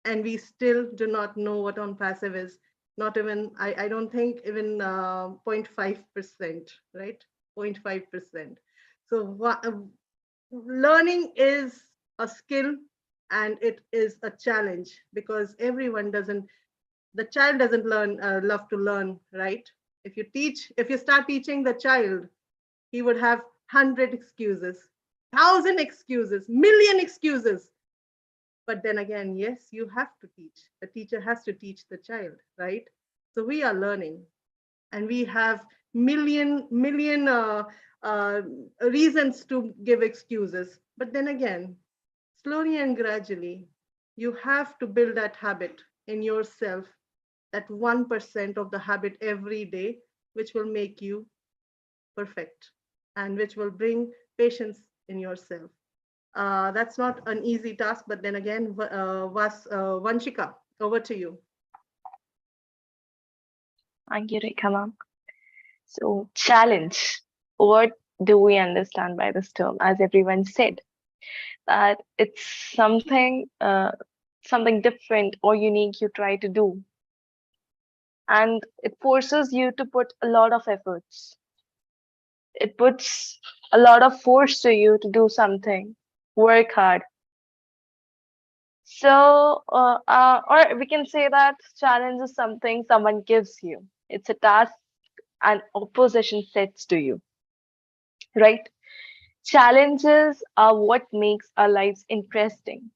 And we still do not know what On Passive is. Not even, I don't think even 0.5%, right? 0.5%. So learning is a skill and it is a challenge, because everyone doesn't, the child doesn't love to learn, right? If you start teaching the child, he would have 100 excuses, 1,000 excuses, million excuses. But then again, yes, you have to teach. The teacher has to teach the child, right? So we are learning, and we have million reasons to give excuses. But then again, slowly and gradually, you have to build that habit in yourself, that 1% of the habit every day, which will make you perfect and which will bring patience in yourself. That's not an easy task, but then again, Vanshika, over to you. Thank you, Rekha ma'am. So, challenge. What do we understand by this term? As everyone said, that it's something different or unique you try to do, and it forces you to put a lot of efforts. It puts a lot of force to you to do something, work hard. So, or we can say that challenge is something someone gives you. It's a task and opposition sets to you, right? Challenges are what makes our lives interesting,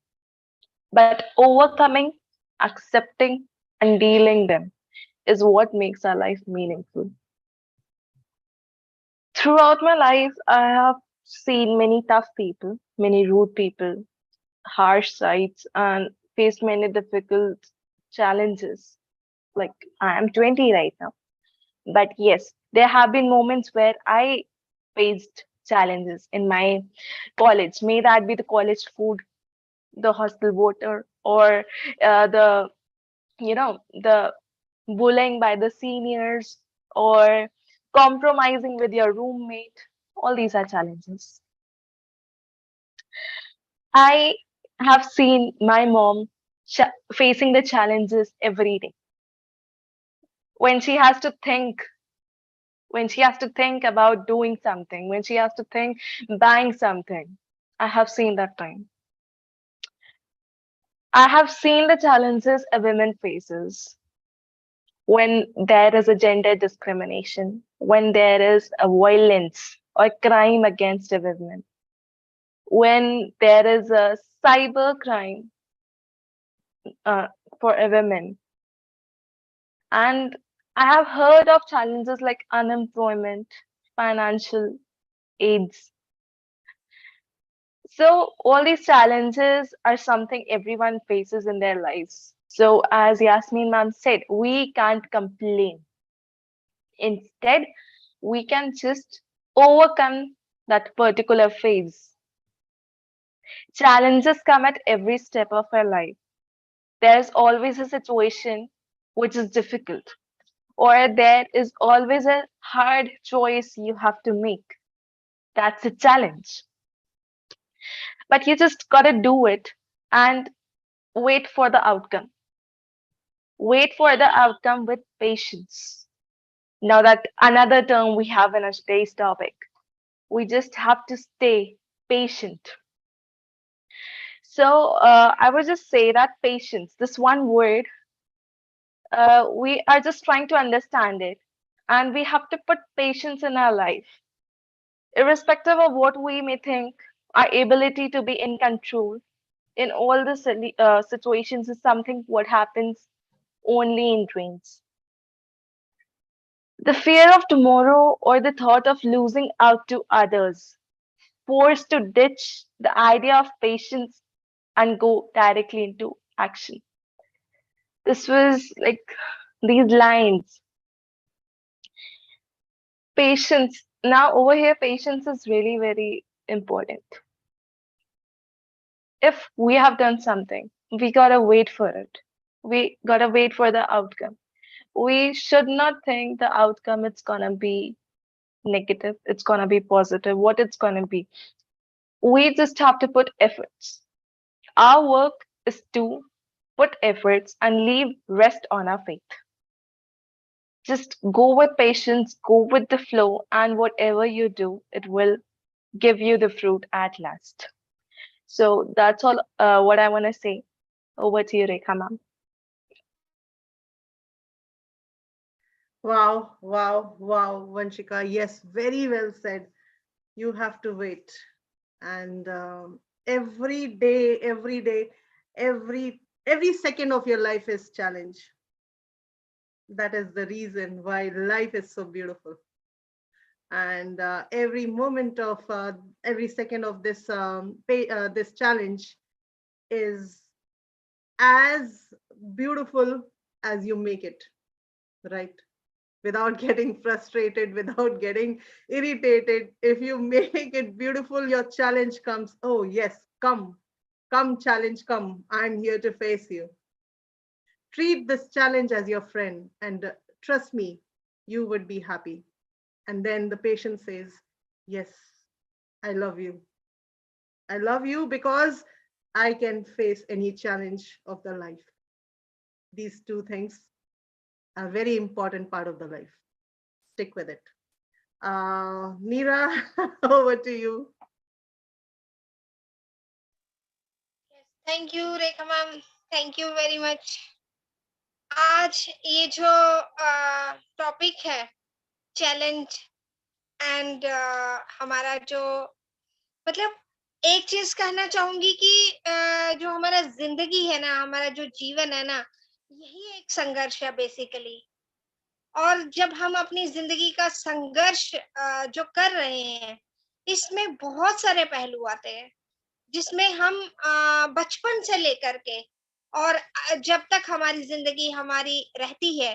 but overcoming, accepting, and dealing them is what makes our life meaningful. Throughout my life, I have seen many tough people, many rude people, harsh sides, and faced many difficult challenges. Like, I am 20 right now. But yes, there have been moments where I faced challenges in my college. May that be the college food, the hostel water, or the the bullying by the seniors, or compromising with your roommate. All these are challenges. I have seen my mom facing the challenges every day when she has to think, about doing something, when she has to think buying something. I have seen that time. I have seen the challenges a woman faces when there is a gender discrimination, when there is a violence or crime against a woman, when there is a cyber crime uh, for a woman. And I have heard of challenges like unemployment, financial aids. So all these challenges are something everyone faces in their lives. So as Yasmin ma'am said, we can't complain. Instead, we can just overcome that particular phase. Challenges come at every step of our life. There's always a situation which is difficult, or there is always a hard choice you have to make. That's a challenge. But you just gotta do it and wait for the outcome. Wait for the outcome with patience. Now, that another term we have in our today's topic. We just have to stay patient. So I would just say that patience, this one word, we are just trying to understand it, and we have to put patience in our life, irrespective of what we may think. Our ability to be in control in all the situations is something what happens only in dreams. The fear of tomorrow or the thought of losing out to others forced to ditch the idea of patience and go directly into action. This was like these lines. Patience. Now, over here, patience is really very important. If we have done something, we gotta wait for it. We gotta wait for the outcome. We should not think the outcome it's gonna be negative, it's gonna be positive, what it's gonna be. We just have to put efforts. Our work is to put efforts and leave rest on our faith. Just go with patience, go with the flow, and whatever you do, it will give you the fruit at last. So that's all what I want to say. Over to you, Rekha ma'am. Wow, wow, wow, Vanshika. Yes, very well said. You have to wait. And every day, every second of your life is challenge. That is the reason why life is so beautiful. And every moment of every second of this challenge is as beautiful as you make it, right? Without getting frustrated, without getting irritated. If you make it beautiful, your challenge comes. Oh, yes, come, challenge, come. I'm here to face you. Treat this challenge as your friend, and trust me, you would be happy. And then the patient says, yes, I love you. I love you because I can face any challenge of the life. These two things are very important part of the life. Stick with it. Neera, over to you. Thank you Rekha ma'am, thank you very much. आज ये जो topic है challenge and हमारा जो मतलब एक चीज कहना चाहूंगी कि जो हमारा जिंदगी है ना, हमारा जो जीवन है ना, यही एक संघर्ष है बेसिकली। और जब हम अपनी जिंदगी का संघर्ष जो कर रहे हैं, इसमें बहुत सारे पहलू आते हैं, जिसमें हम बचपन से लेकर के और जब तक हमारी जिंदगी हमारी रहती है,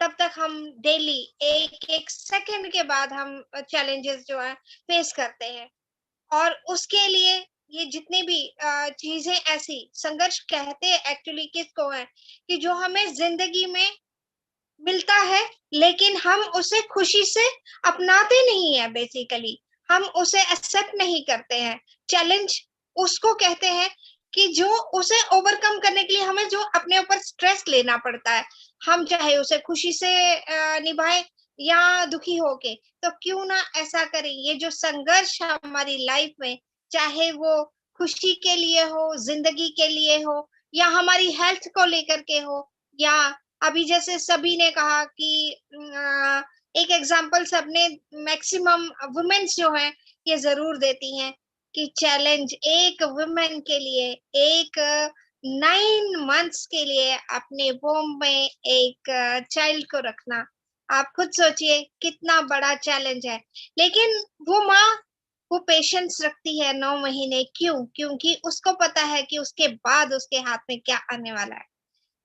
तब तक हम डेली एक एक सेकंड के बाद हम चैलेंजेस जो है फेस करते हैं। और उसके लिए ये जितनी भी चीजें ऐसी संघर्ष कहते हैं एक्चुअली किसको है कि जो हमें जिंदगी में मिलता है, लेकिन हम उसे खुशी से अपनाते नहीं है। बेसिकली हम उसे एक्सेप्ट नहीं करते हैं। चैलेंज उसको कहते हैं कि जो उसे ओवरकम करने के लिए हमें जो अपने ऊपर स्ट्रेस लेना पड़ता है, हम चाहे उसे खुशी से निभाएं या दुखी होके, तो क्यों ना ऐसा करें। ये जो संघर्ष है हमारी लाइफ में, चाहे वो खुशी के लिए हो, जिंदगी के लिए हो या हमारी हेल्थ को लेकर के हो, या अभी जैसे सभी ने कहा कि एक एग्जांपल सबने मैक्सिमम वुमेन्स जो है ये जरूर देती हैं कि चैलेंज एक वुमेन के लिए, एक 9 मंथ्स के लिए अपने वोम में एक चाइल्ड को रखना, आप खुद सोचिए कितना बड़ा चैलेंज है। लेकिन वो माँ वो पेशेंस रखती है 9 महीने, क्यों? क्योंकि उसको पता है कि उसके बाद उसके हाथ में क्या आने वाला है,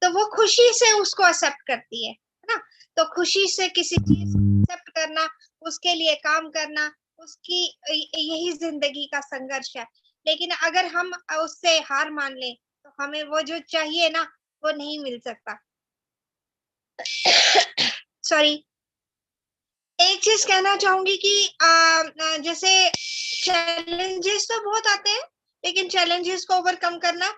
तो वो खुशी से उसको एक्सेप्ट करती है ना। तो खुशी से किसी चीज को एक्सेप्ट करना, उसके लिए काम करना, उसकी यही जिंदगी का संघर्ष है। लेकिन अगर हम उससे हार मान लें तो हमें वो जो चाहिए ना वो नहीं मिल सकता। सॉरी, एक चीज कहना चाहूंगी कि जैसे चैलेंजेस तो बहुत आते हैं, लेकिन चैलेंजेस को ओवरकम करना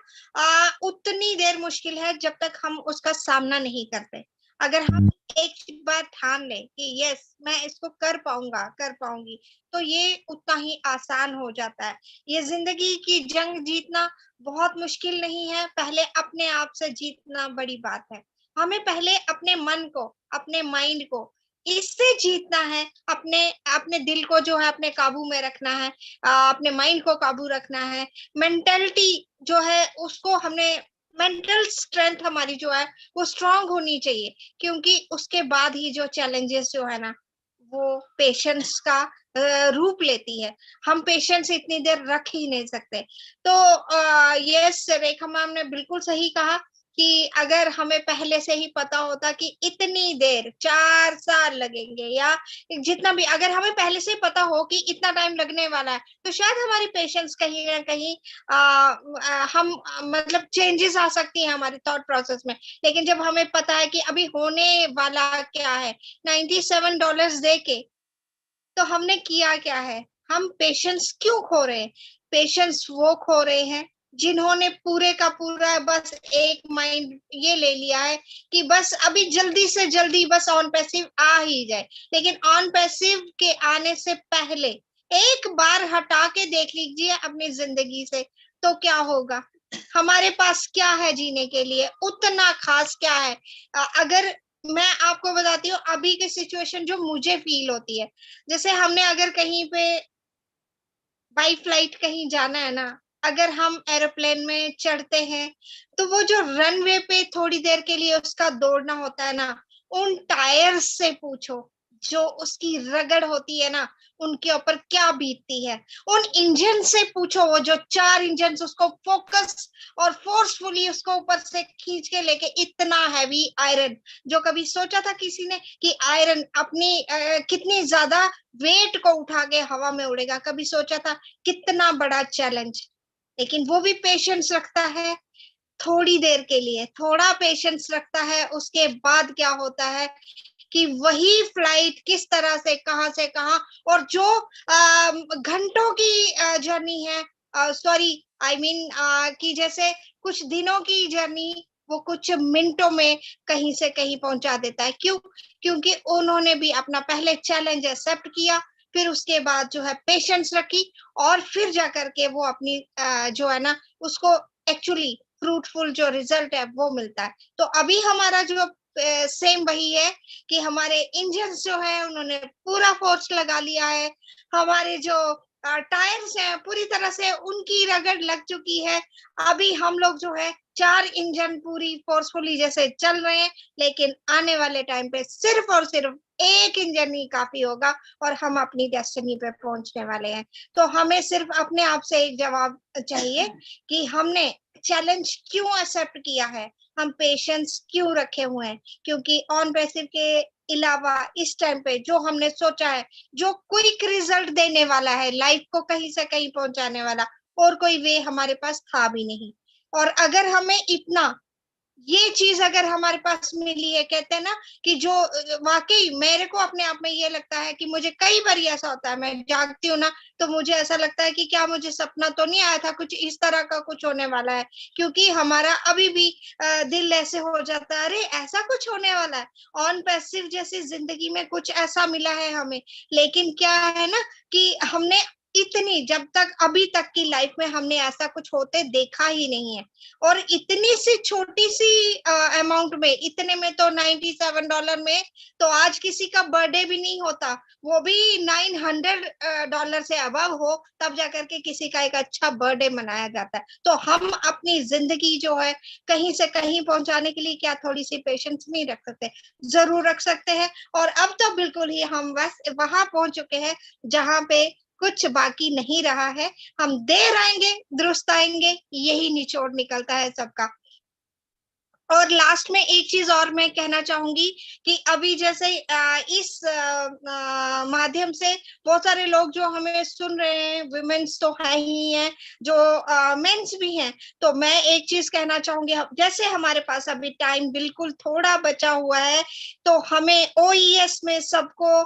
उतनी देर मुश्किल है जब तक हम उसका सामना नहीं करते। अगर हम एक बार ठान लें कि यस मैं इसको कर पाऊंगा, कर पाऊंगी, तो ये उतना ही आसान हो जाता है। ये जिंदगी की जंग जीतना बहुत मुश्किल नहीं है, पहले अपने आप से जीतना बड़ी बात है। हमें पहले अपने मन को, अपने माइंड को इससे जीतना है, अपने अपने दिल को जो है अपने काबू में रखना है, अपने माइंड को काबू रखना है। मेंटलिटी जो है उसको हमने, मेंटल स्ट्रेंथ हमारी जो है वो स्ट्रांग होनी चाहिए, क्योंकि उसके बाद ही जो चैलेंजेस जो है ना वो पेशेंस का रूप लेती है। हम पेशेंस इतनी देर रख ही नहीं सकते। तो यस रेखा मैम ने बिल्कुल सही कहा कि अगर हमें पहले से ही पता होता कि इतनी देर 4 साल लगेंगे, या जितना भी, अगर हमें पहले से ही पता हो कि इतना टाइम लगने वाला है, तो शायद हमारी पेशेंस कहीं ना कहीं हम मतलब चेंजेस आ सकती है हमारे थॉट प्रोसेस में। लेकिन जब हमें पता है कि अभी होने वाला क्या है, $97 दे के, तो हमने किया क्या है? हम पेशेंस क्यों खो रहे हैं? पेशेंस वो खो रहे हैं जिन्होंने पूरे का पूरा बस एक माइंड ये ले लिया है कि बस अभी जल्दी से जल्दी बस ऑन पैसिव आ ही जाए। लेकिन ऑन पैसिव के आने से पहले एक बार हटा के देख लीजिए अपनी जिंदगी से, तो क्या होगा? हमारे पास क्या है जीने के लिए? उतना खास क्या है? अगर मैं आपको बताती हूँ अभी की सिचुएशन जो मुझे फील होती है, जैसे हमने अगर कहीं पे बाई फ्लाइट कहीं जाना है ना, अगर हम एरोप्लेन में चढ़ते हैं, तो वो जो रनवे पे थोड़ी देर के लिए उसका दौड़ना होता है ना, उन टायर्स से पूछो, जो उसकी रगड़ होती है ना, उनके ऊपर क्या बीतती है। उन इंजन से पूछो, वो जो 4 इंजन उसको फोकस और फोर्सफुली उसको ऊपर से खींच के लेके, इतना हैवी आयरन, जो कभी सोचा था किसी ने कि आयरन अपनी कितनी ज्यादा वेट को उठा के हवा में उड़ेगा? कभी सोचा था? कितना बड़ा चैलेंज। लेकिन वो भी पेशेंस रखता है थोड़ी देर के लिए, थोड़ा पेशेंस रखता है। उसके बाद क्या होता है कि वही फ्लाइट किस तरह से कहां, और जो घंटों की जर्नी है, सॉरी आई मीन कि जैसे कुछ दिनों की जर्नी, वो कुछ मिनटों में कहीं से कहीं पहुंचा देता है। क्यों? क्योंकि उन्होंने भी अपना पहले चैलेंज एक्सेप्ट किया, फिर उसके बाद जो है पेशेंस रखी, और फिर जाकर के वो अपनी जो है ना उसको एक्चुअली फ्रूटफुल जो रिजल्ट है वो मिलता है। तो अभी हमारा जो सेम वही है कि हमारे इंजन्स जो है उन्होंने पूरा फोर्स लगा लिया है, हमारे जो टायर्स हैं पूरी तरह से उनकी रगड़ लग चुकी है। अभी हम लोग जो है 4 इंजन पूरी फोर्सफुली जैसे चल रहे हैं, लेकिन आने वाले टाइम पे सिर्फ और सिर्फ एक इंजन ही काफी होगा और हम अपनी डेस्टिनी पे पहुंचने वाले हैं। तो हमें सिर्फ अपने आप से एक जवाब चाहिए कि हमने चैलेंज क्यों एक्सेप्ट किया है, हम पेशेंस क्यों रखे हुए हैं। क्योंकि ऑन पैसिव के अलावा इस टाइम पे जो हमने सोचा है, जो क्विक रिजल्ट देने वाला है, लाइफ को कहीं से कहीं पहुंचाने वाला, और कोई वे हमारे पास था भी नहीं। और अगर हमें इतना ये चीज अगर हमारे पास मिली है, कहते हैं ना कि जो वाकई मेरे को अपने आप में ये लगता है कि मुझे कई बार ऐसा होता है, मैं जागती हूँ ना तो मुझे ऐसा लगता है कि क्या मुझे सपना तो नहीं आया था, कुछ इस तरह का कुछ होने वाला है। क्योंकि हमारा अभी भी दिल ऐसे हो जाता है, अरे ऐसा कुछ होने वाला है, ऑन पैसिव जैसी जिंदगी में कुछ ऐसा मिला है हमें। लेकिन क्या है ना कि हमने इतनी जब तक अभी तक की लाइफ में हमने ऐसा कुछ होते देखा ही नहीं है। और इतनी सी छोटी सी अमाउंट में, इतने में तो $97 में तो आज किसी का बर्थडे भी नहीं होता, वो भी $900 से अबव हो तब जाकर के किसी का एक अच्छा बर्थडे मनाया जाता है। तो हम अपनी जिंदगी जो है कहीं से कहीं पहुंचाने के लिए क्या थोड़ी सी पेशेंस नहीं रख सकते? जरूर रख सकते हैं। और अब तो बिल्कुल ही हम बस वहां पहुंच चुके हैं जहां पे कुछ बाकी नहीं रहा है। हम देर आएंगे दुरुस्त आएंगे, यही निचोड़ निकलता है सबका। और लास्ट में एक चीज और मैं कहना चाहूंगी कि अभी जैसे इस माध्यम से बहुत सारे लोग जो हमें सुन रहे हैं, वुमेन्स तो है ही हैं, जो मेंस भी हैं, तो मैं एक चीज कहना चाहूंगी, जैसे हमारे पास अभी टाइम बिल्कुल थोड़ा बचा हुआ है, तो हमें OES में सबको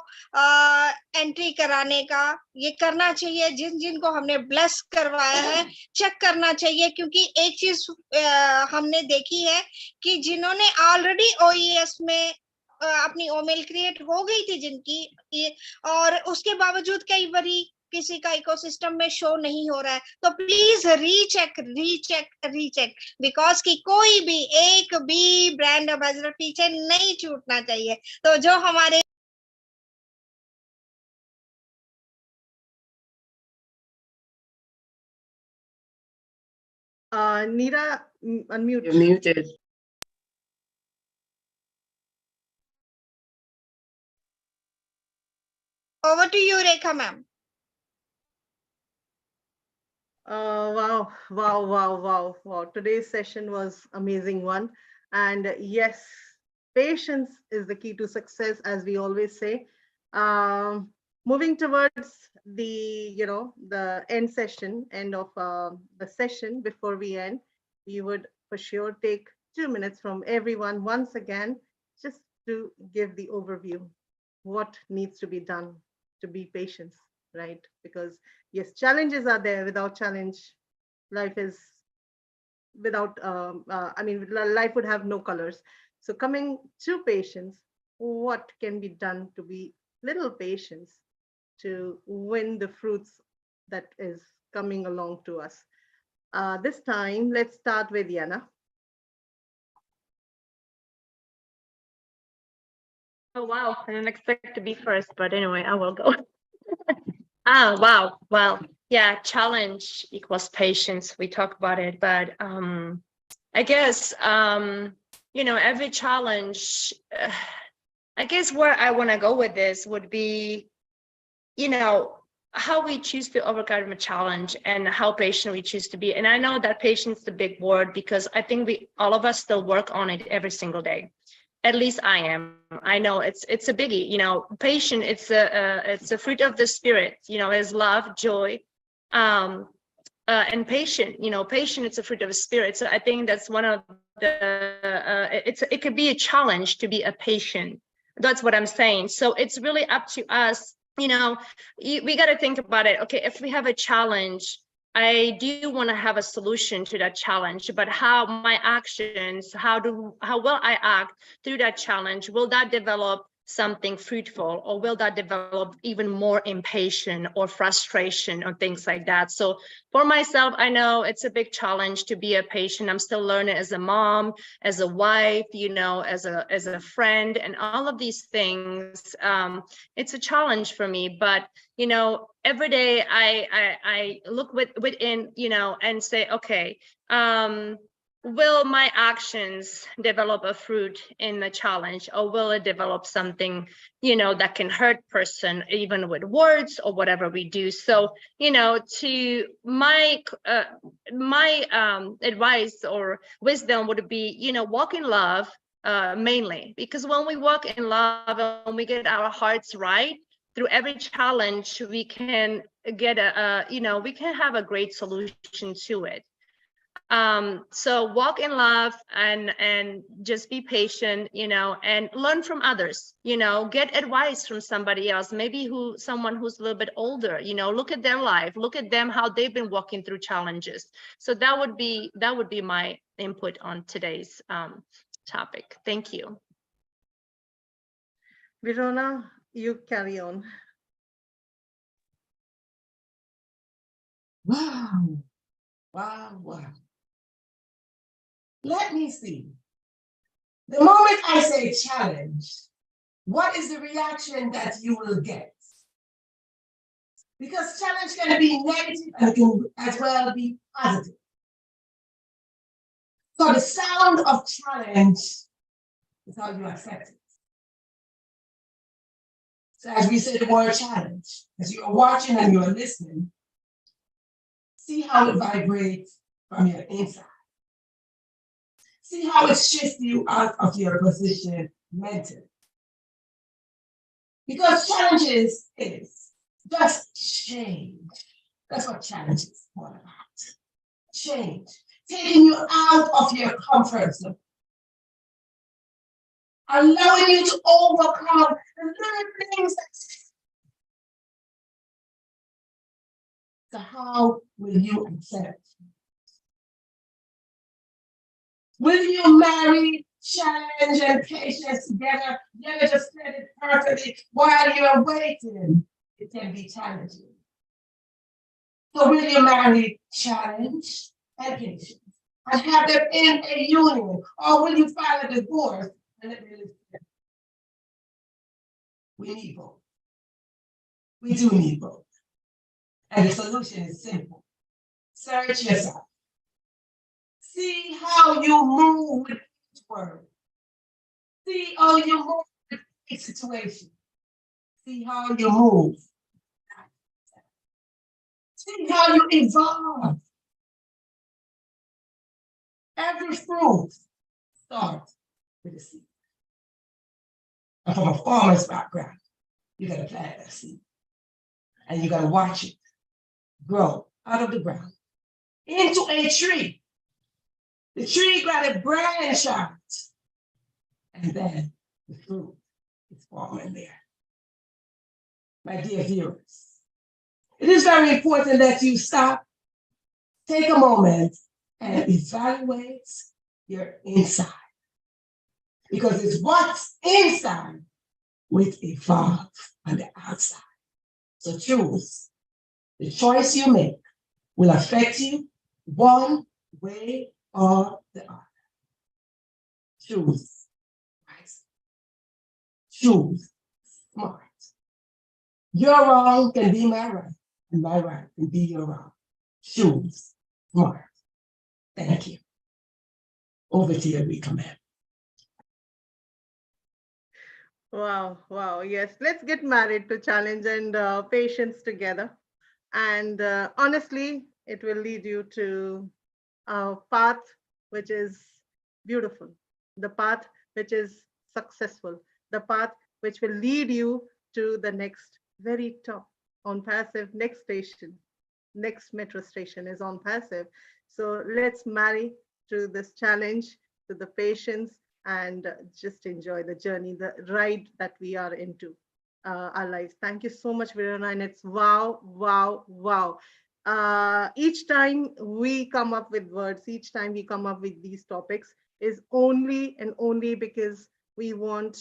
एंट्री कराने का ये करना चाहिए। जिन जिन को हमने ब्लेस करवाया है चेक करना चाहिए, क्योंकि एक चीज हमने देखी है कि जिन्होंने ऑलरेडी OES में अपनी ओमेल क्रिएट हो गई थी जिनकी, और उसके बावजूद कई बारी किसी का इकोसिस्टम में शो नहीं हो रहा है, तो please recheck recheck recheck, because कि कोई भी एक भी ब्रांड एम्बेसडर पीछे नहीं छूटना चाहिए। तो जो हमारे Neera, unmute. You're muted. over to you, Rekha ma'am. Wow. Today's session was amazing one. And yes, patience is the key to success, as we always say. Moving towards the end of the session, before we end, we would for sure take 2 minutes from everyone once again, just to give the overview, what needs to be done to be patient, right? Because yes, challenges are there. Without challenge, life is without life would have no colors. So coming to patience, what can be done to be little patience to win the fruits that is coming along to us? This time, let's start with Yana. Oh, wow. I didn't expect to be first, but anyway, I will go. Wow. Well, yeah, challenge equals patience. We talk about it, but I guess, every challenge, I guess where I want to go with this would be, how we choose to overcome a challenge and how patient we choose to be. And I know that patience is a big word, because I think all of us still work on it every single day. At least I am. I know it's a biggie. Patient. It's a fruit of the spirit. Is love, joy, and patient. Patient. It's a fruit of the spirit. So I think that's one of the. It could be a challenge to be a patient. That's what I'm saying. So it's really up to us. We got to think about it. Okay, if we have a challenge, I do want to have a solution to that challenge, but how my actions, how will I act through that challenge? Will that develop something fruitful, or will that develop even more impatience or frustration or things like that? So for myself, I know it's a big challenge to be a patient. I'm still learning as a mom, as a wife, as a friend, and all of these things. It's a challenge for me, but every day I look within, and say, okay, will my actions develop a fruit in the challenge, or will it develop something, that can hurt person, even with words or whatever we do? So, to my advice or wisdom would be, walk in love, mainly, because when we walk in love and when we get our hearts right, through every challenge, we can get we can have a great solution to it. So walk in love and just be patient, and learn from others, get advice from somebody else, maybe someone who's a little bit older, look at their life, look at them, how they've been walking through challenges. So that would be my input on today's topic. Thank you. Virona, you carry on. Wow. Wow, wow. Let me see. The moment I say challenge, what is the reaction that you will get? Because challenge can be negative and it can as well be positive. So the sound of challenge is how you accept it. So as we say the word challenge, as you're watching and you're listening, see how it vibrates from your inside. See how it shifts you out of your position mentally. Because challenges is just change. That's what challenge is all about. Change. Taking you out of your comfort zone. Allowing you to overcome the little things that. So how will you accept? Will you marry challenge and patience together? You never just said it perfectly while you're waiting. It can be challenging. So will you marry challenge and patience and have them in a union? Or will you file a divorce and let me live together? We need both. We do need both. And the solution is simple. Search yourself. See how you move with each word. See how you move with each situation. See how you move. See how you evolve. Every fruit starts with a seed. And from a farmer's background, you gotta plant that seed. And you gotta watch it grow out of the ground into a tree. The tree got a branch out. And then the fruit is forming there. My dear viewers, it is very important that you stop, take a moment, and evaluate your inside. Because it's what's inside will evolve on the outside. So choose. The choice you make will affect you one way or the other. Choose wisely. Choose smart. Your wrong can be my right, and my right can be your wrong. Choose smart. Thank you. Over to you, Rika, ma'am. Wow, wow. Yes, let's get married to challenge and patience together. And honestly, it will lead you to a path which is beautiful, the path which is successful, the path which will lead you to the next very top on passive. Next station, next metro station is on passive. So let's marry to this challenge, to the patience, and just enjoy the journey, the ride that we are into our lives. Thank you so much, Verona. And it's wow, wow, wow. Each time we come up with words, each time we come up with these topics is only and only because we want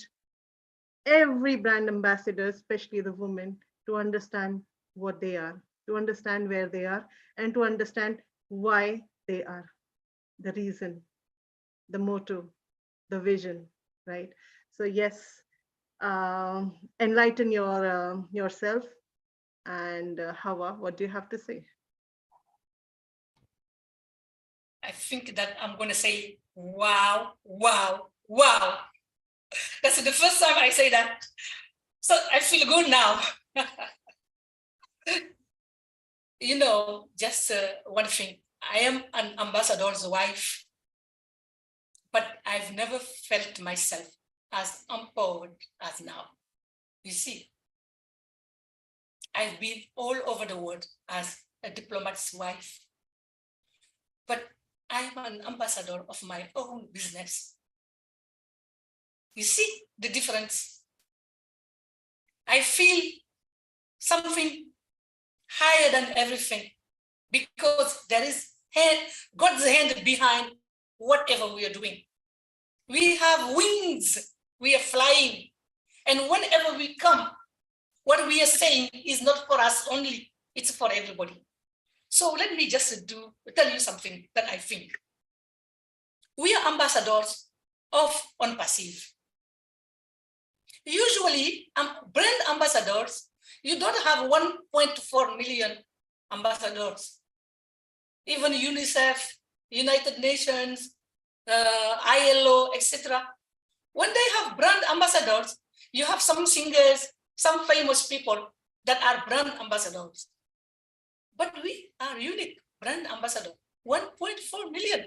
every brand ambassador, especially the women, to understand what they are, to understand where they are, and to understand why they are, the reason, the motto, the vision, right? So yes, enlighten yourself. And Hawa, what do you have to say? I think that I'm going to say, wow, wow, wow. That's the first time I say that. So I feel good now. You know, just one thing. I am an ambassador's wife, but I've never felt myself as empowered as now. You see, I've been all over the world as a diplomat's wife, but I'm an ambassador of my own business. You see the difference? I feel something higher than everything because there is God's hand behind whatever we are doing. We have wings, we are flying. And whenever we come, what we are saying is not for us only, it's for everybody. So let me just tell you something that I think. We are ambassadors of OnPassive. Usually, brand ambassadors, you don't have 1.4 million ambassadors. Even UNICEF, United Nations, ILO, etc. When they have brand ambassadors, you have some singers, some famous people that are brand ambassadors. But we are unique brand ambassador, 1.4 million.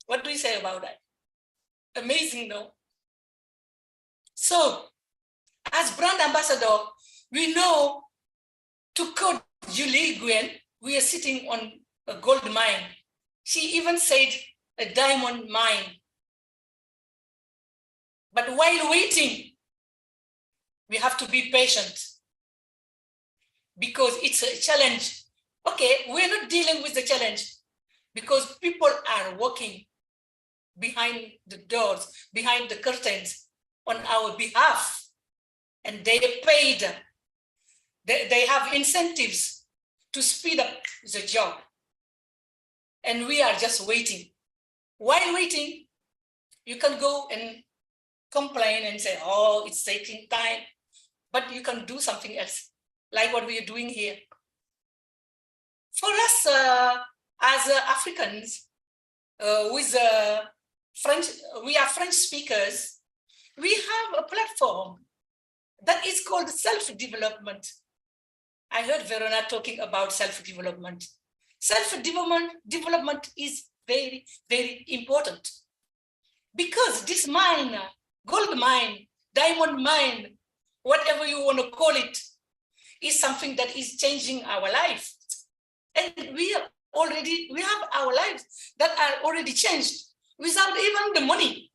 What do you say about that? Amazing, no? So, as brand ambassador, we know, to quote Julie Gwen, we are sitting on a gold mine. She even said a diamond mine. But while waiting, we have to be patient because it's a challenge. Okay, we're not dealing with the challenge because people are working behind the doors, behind the curtains on our behalf, and they are paid. They have incentives to speed up the job. And we are just waiting. While waiting, you can go and complain and say, oh, it's taking time, but you can do something else, like what we are doing here. For us, as Africans, with French, we are French speakers, we have a platform that is called self-development. I heard Verona talking about self-development. Self-development is very, very important because this mine, gold mine, diamond mine, whatever you want to call it, is something that is changing our life. And we have our lives that are already changed without even the money.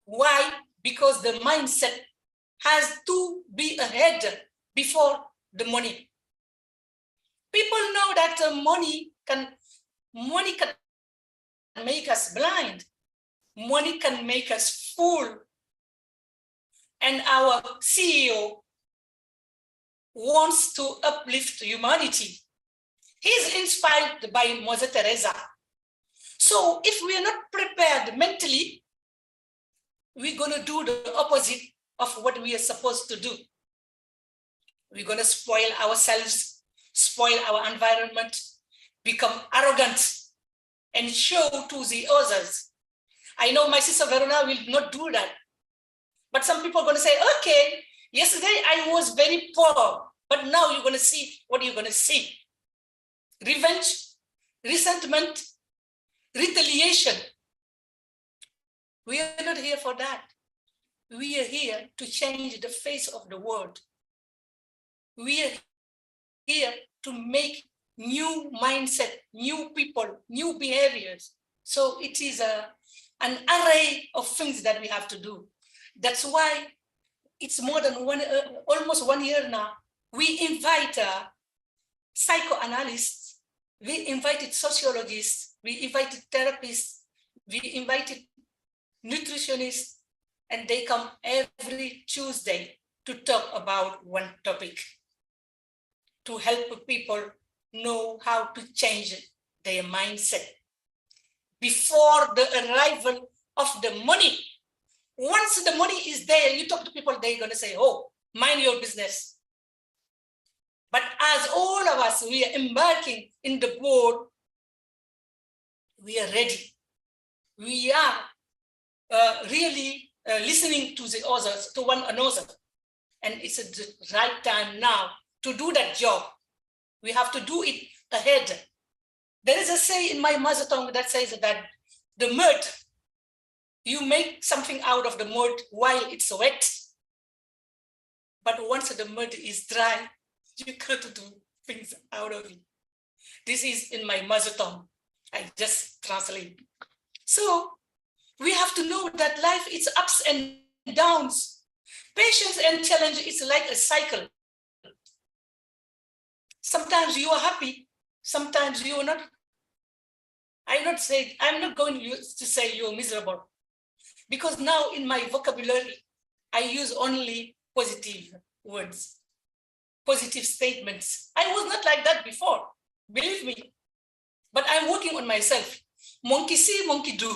Why? Because the mindset has to be ahead before the money. People know that money can make us blind. Money can make us fool. And our CEO wants to uplift humanity. He's inspired by Mother Teresa. So if we are not prepared mentally, we're going to do the opposite of what we are supposed to do. We're going to spoil ourselves, spoil our environment, become arrogant, and show to the others. I know my sister Verona will not do that. But some people are going to say, okay, yesterday I was very poor, but now you're going to see what you're going to see. Revenge, resentment, retaliation. We are not here for that. We are here to change the face of the world. We are here to make new mindset, new people, new behaviors. So it is an array of things that we have to do. That's why it's more than almost 1 year now. We invite psychoanalysts, we invited sociologists, we invited therapists, we invited nutritionists, and they come every Tuesday to talk about one topic, to help people know how to change their mindset before the arrival of the money. Once the money is there, you talk to people, they're going to say, oh, mind your business. But as all of us, we are embarking in the board, we are ready. We are really listening to the others, to one another. And it's the right time now to do that job. We have to do it ahead. There is a say in my mother tongue that says that the mud, you make something out of the mud while it's wet. But once the mud is dry, you got to do things out of it. This is in my mother tongue. I just translate. So we have to know that life is ups and downs. Patience and challenge is like a cycle. Sometimes you are happy, sometimes you are not. I'm not going to say you're miserable, because now in my vocabulary, I use only positive words, positive statements. I was not like that before. believe me. But I'm working on myself. Monkey see, monkey do.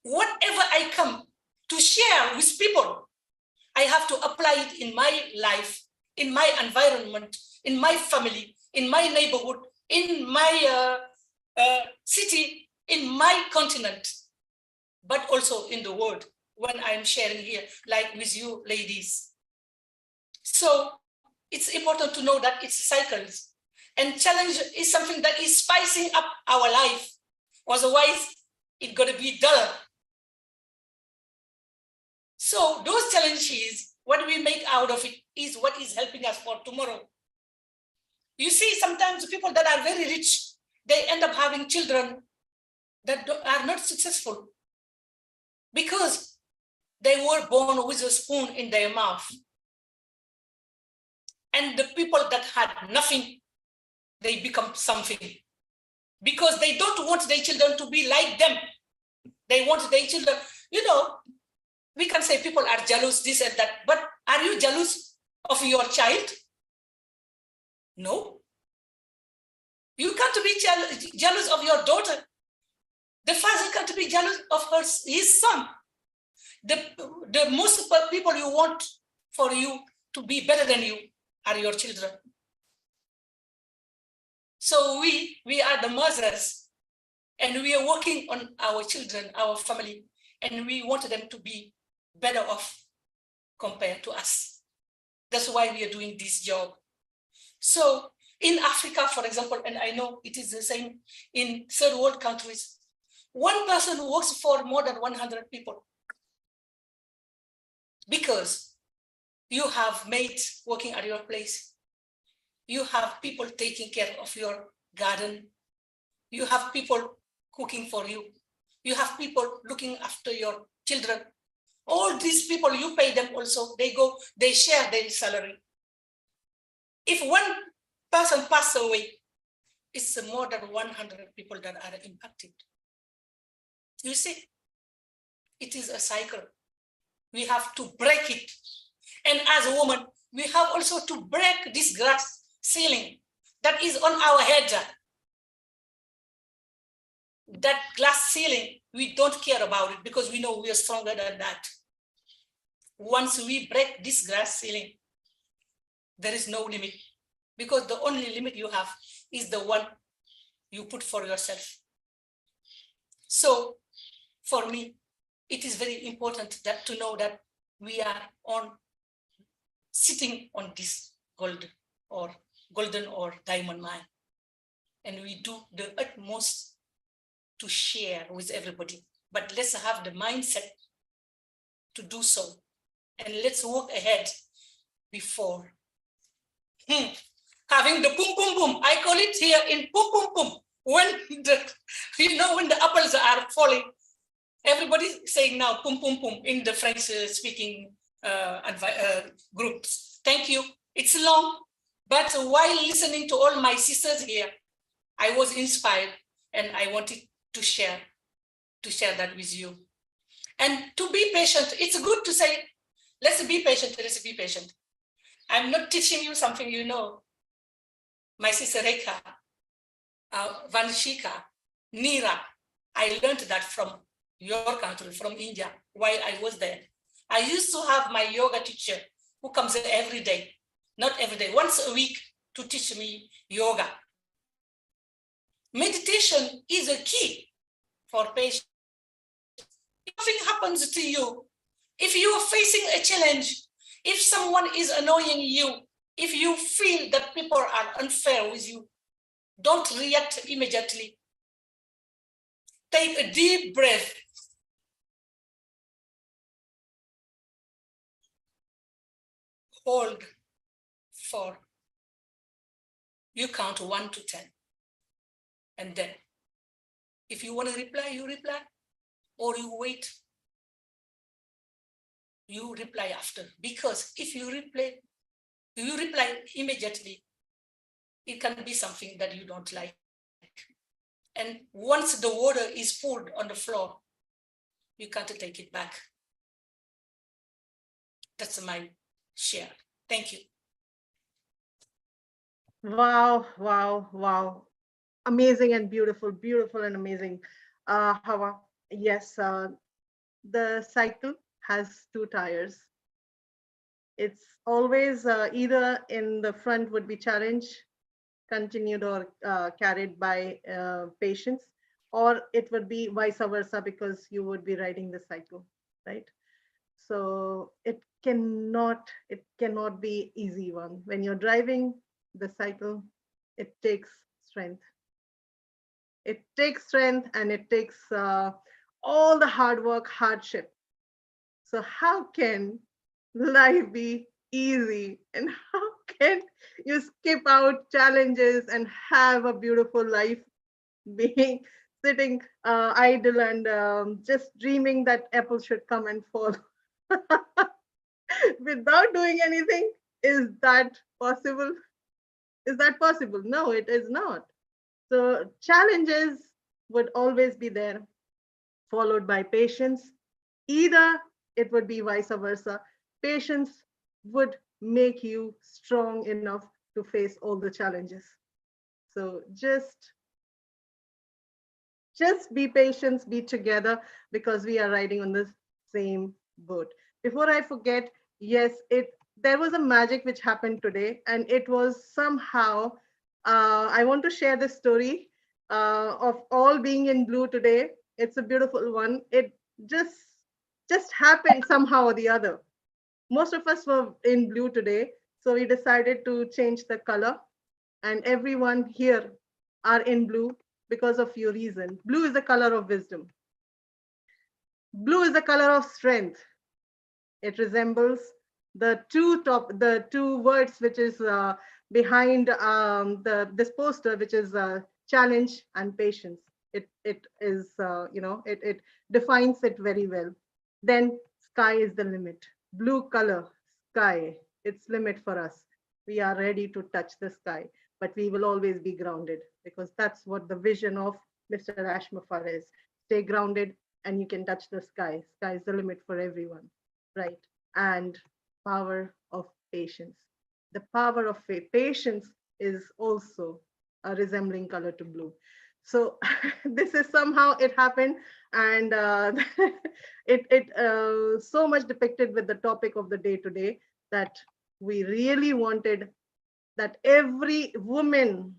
Whatever I come to share with people, I have to apply it in my life, in my environment, in my family, in my neighborhood, in my city, in my continent, but also in the world when I'm sharing here, like with you ladies. So it's important to know that it's cycles, and challenge is something that is spicing up our life. Otherwise, it's gonna be dull. So those challenges, what we make out of it is what is helping us for tomorrow. You see, sometimes people that are very rich, they end up having children that are not successful because they were born with a spoon in their mouth. And the people that had nothing, they become something because they don't want their children to be like them. They want their children, you know, we can say people are jealous, this and that, but are you jealous of your child? No. You can't be jealous of your daughter. The father can't be jealous of his son. The most people you want for you to be better than you are your children. So we are the mothers, and we are working on our children, our family, and we want them to be better off compared to us. That's why we are doing this job. So in Africa, for example, and I know it is the same in third world countries, one person works for more than 100 people because you have maids working at your place. You have people taking care of your garden. You have people cooking for you. You have people looking after your children. All these people, you pay them also, they share their salary. If one person passes away, it's more than 100 people that are impacted. You see, it is a cycle. We have to break it. And as a woman, we have also to break this glass ceiling that is on our head. That glass ceiling, we don't care about it because we know we are stronger than that. Once we break this glass ceiling, there is no limit, because the only limit you have is the one you put for yourself. So for me, it is very important that to know that we are sitting on this golden or diamond mine, and we do the utmost to share with everybody. But let's have the mindset to do so, and let's work ahead before having the boom, boom, boom. I call it here in boom, boom, boom. When when the apples are falling, everybody saying now boom, boom, boom in the French speaking groups. Thank you. It's long, but while listening to all my sisters here, I was inspired, and I wanted to share that with you. And to be patient, it's good to say, let's be patient, let's be patient. I'm not teaching you something you know. My sister Rekha, Vanshika, Neera, I learned that from your country, from India, while I was there. I used to have my yoga teacher who comes in every day, not every day, once a week, to teach me yoga. Meditation is a key for patience. If nothing happens to you, if you are facing a challenge, if someone is annoying you, if you feel that people are unfair with you, don't react immediately. Take a deep breath. Hold for, you count 1 to 10. And then, if you want to reply, you reply, or you wait. You reply after, because if you reply immediately, it can be something that you don't like. And once the water is poured on the floor, you can't take it back. That's my share. Thank you. Wow, wow, wow. amazing and beautiful, beautiful and amazing. Hawa, yes, the cycle has 2 tires. It's always either in the front would be challenge, continued or carried by patients, or it would be vice versa because you would be riding the cycle, right? So it cannot be easy one. When you're driving the cycle, it takes strength. It takes strength and it takes all the hard work, hardship. So how can life be easy, and how can you skip out challenges and have a beautiful life being sitting idle and just dreaming that apple should come and fall without doing anything? Is that possible? Is that possible? No, it is not. So challenges would always be there, followed by patience. Either it would be vice versa. Patience would make you strong enough to face all the challenges. So just be patient, be together, because we are riding on the same boat. Before I forget, yes, there was a magic which happened today, and it was somehow, I want to share this story of all being in blue today. It's a beautiful one. It just happened somehow or the other. Most of us were in blue today, so we decided to change the color, and everyone here are in blue because of your reason. Blue is the color of wisdom. Blue is the color of strength. It resembles the two words which is behind this poster, which is challenge and patience. It is it defines it very well. Then sky is the limit. Blue color, sky, it's limit for us. We are ready to touch the sky, but we will always be grounded, because that's what the vision of Mr. Ashmafar is. Stay grounded and you can touch the sky. Sky is the limit for everyone, right? And power of patience. The power of patience is also a resembling color to blue. So this is somehow it happened, and it so much depicted with the topic of the day today, that we really wanted that every woman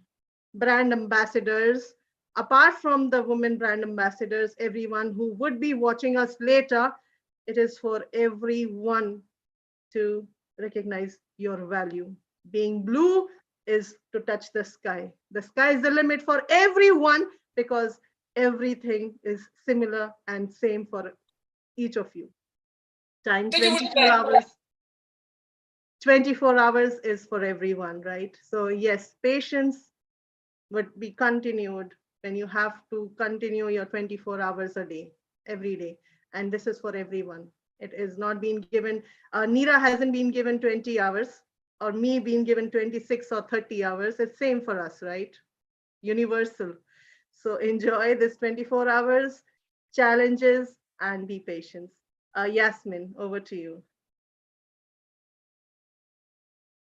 brand ambassadors, apart from the women brand ambassadors, everyone who would be watching us later, it is for everyone to recognize your value. Being blue is to touch the sky. The sky is the limit for everyone, because everything is similar and same for each of you. Time 24 hours. 24 hours is for everyone, right? So yes, patience would be continued when you have to continue your 24 hours a day, every day. And this is for everyone. It is not being given, Neera hasn't been given 20 hours, or me being given 26 or 30 hours. It's same for us, right? Universal. So enjoy this 24 hours, challenges, and be patient. Yasmin, over to you.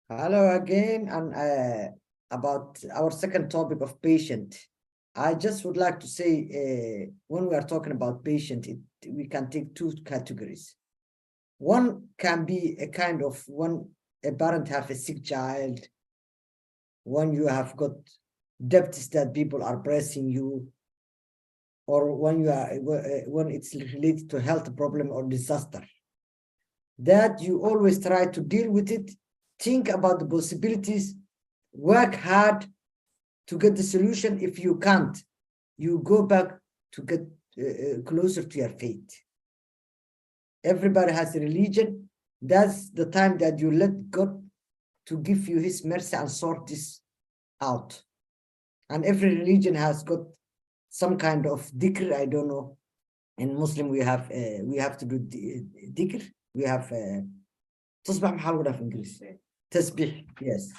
Hello again, and about our second topic of patient. I just would like to say, when we are talking about patient, we can take 2 categories. One can be a kind of when a parent have a sick child, when you have got debts that people are pressing you, or when you are when it's related to health problem or disaster, that you always try to deal with it, think about the possibilities, work hard to get the solution. If you can't, you go back to get closer to your faith. Everybody has a religion. That's the time that you let God to give you his mercy and sort this out. And every religion has got some kind of dhikr. I don't know. In Muslim, we have to do dhikr. We have تصبح محاولة في English. Tasbih, yes.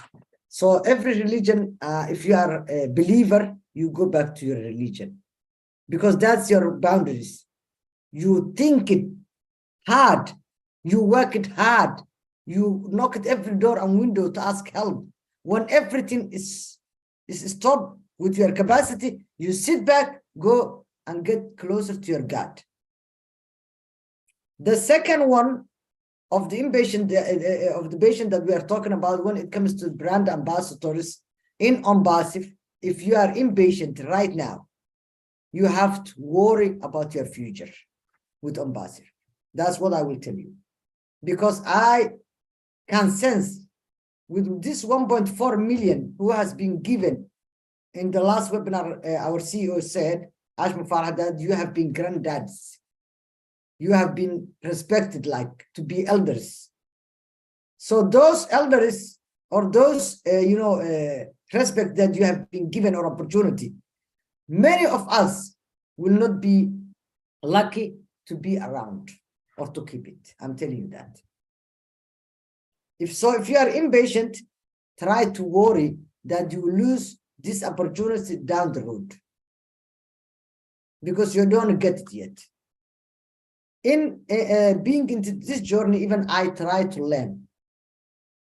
So every religion, if you are a believer, you go back to your religion, because that's your boundaries. You think it hard, you work it hard, you knock at every door and window to ask help. When everything is stopped, with your capacity, you sit back, go and get closer to your God. The second one of the impatient of the patient that we are talking about when it comes to brand ambassadors in Ombasif, if you are impatient right now, you have to worry about your future with Ombasif. That's what I will tell you. Because I can sense with this 1.4 million who has been given in the last webinar, our CEO said, Ashma Farah, that you have been granddads. You have been respected like to be elders. So those elders or those, respect that you have been given or opportunity, many of us will not be lucky to be around or to keep it. I'm telling you that. If you are impatient, try to worry that you will lose this opportunity down the road because you don't get it yet. In being into this journey, even I try to learn.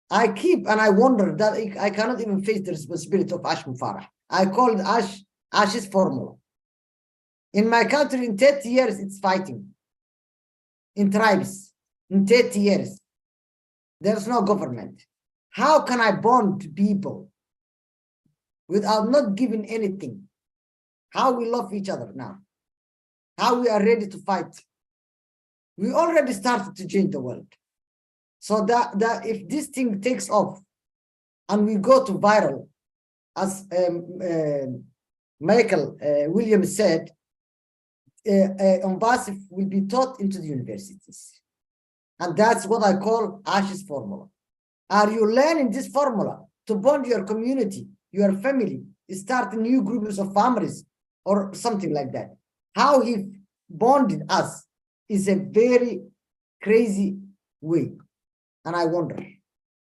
I keep and I wonder that I cannot even face the responsibility of Ashma Farah. I call it Ash's formula. In my country, in 30 years, it's fighting. In tribes, in 30 years, there's no government. How can I bond people without not giving anything? How we love each other now? How we are ready to fight? We already started to change the world. So that if this thing takes off and we go to viral, as Michael Williams said, Ombasif will be taught into the universities. And that's what I call Ash's formula. Are you learning this formula to bond your community, your family, start new groups of families or something like that? How he bonded us is a very crazy way. And I wonder.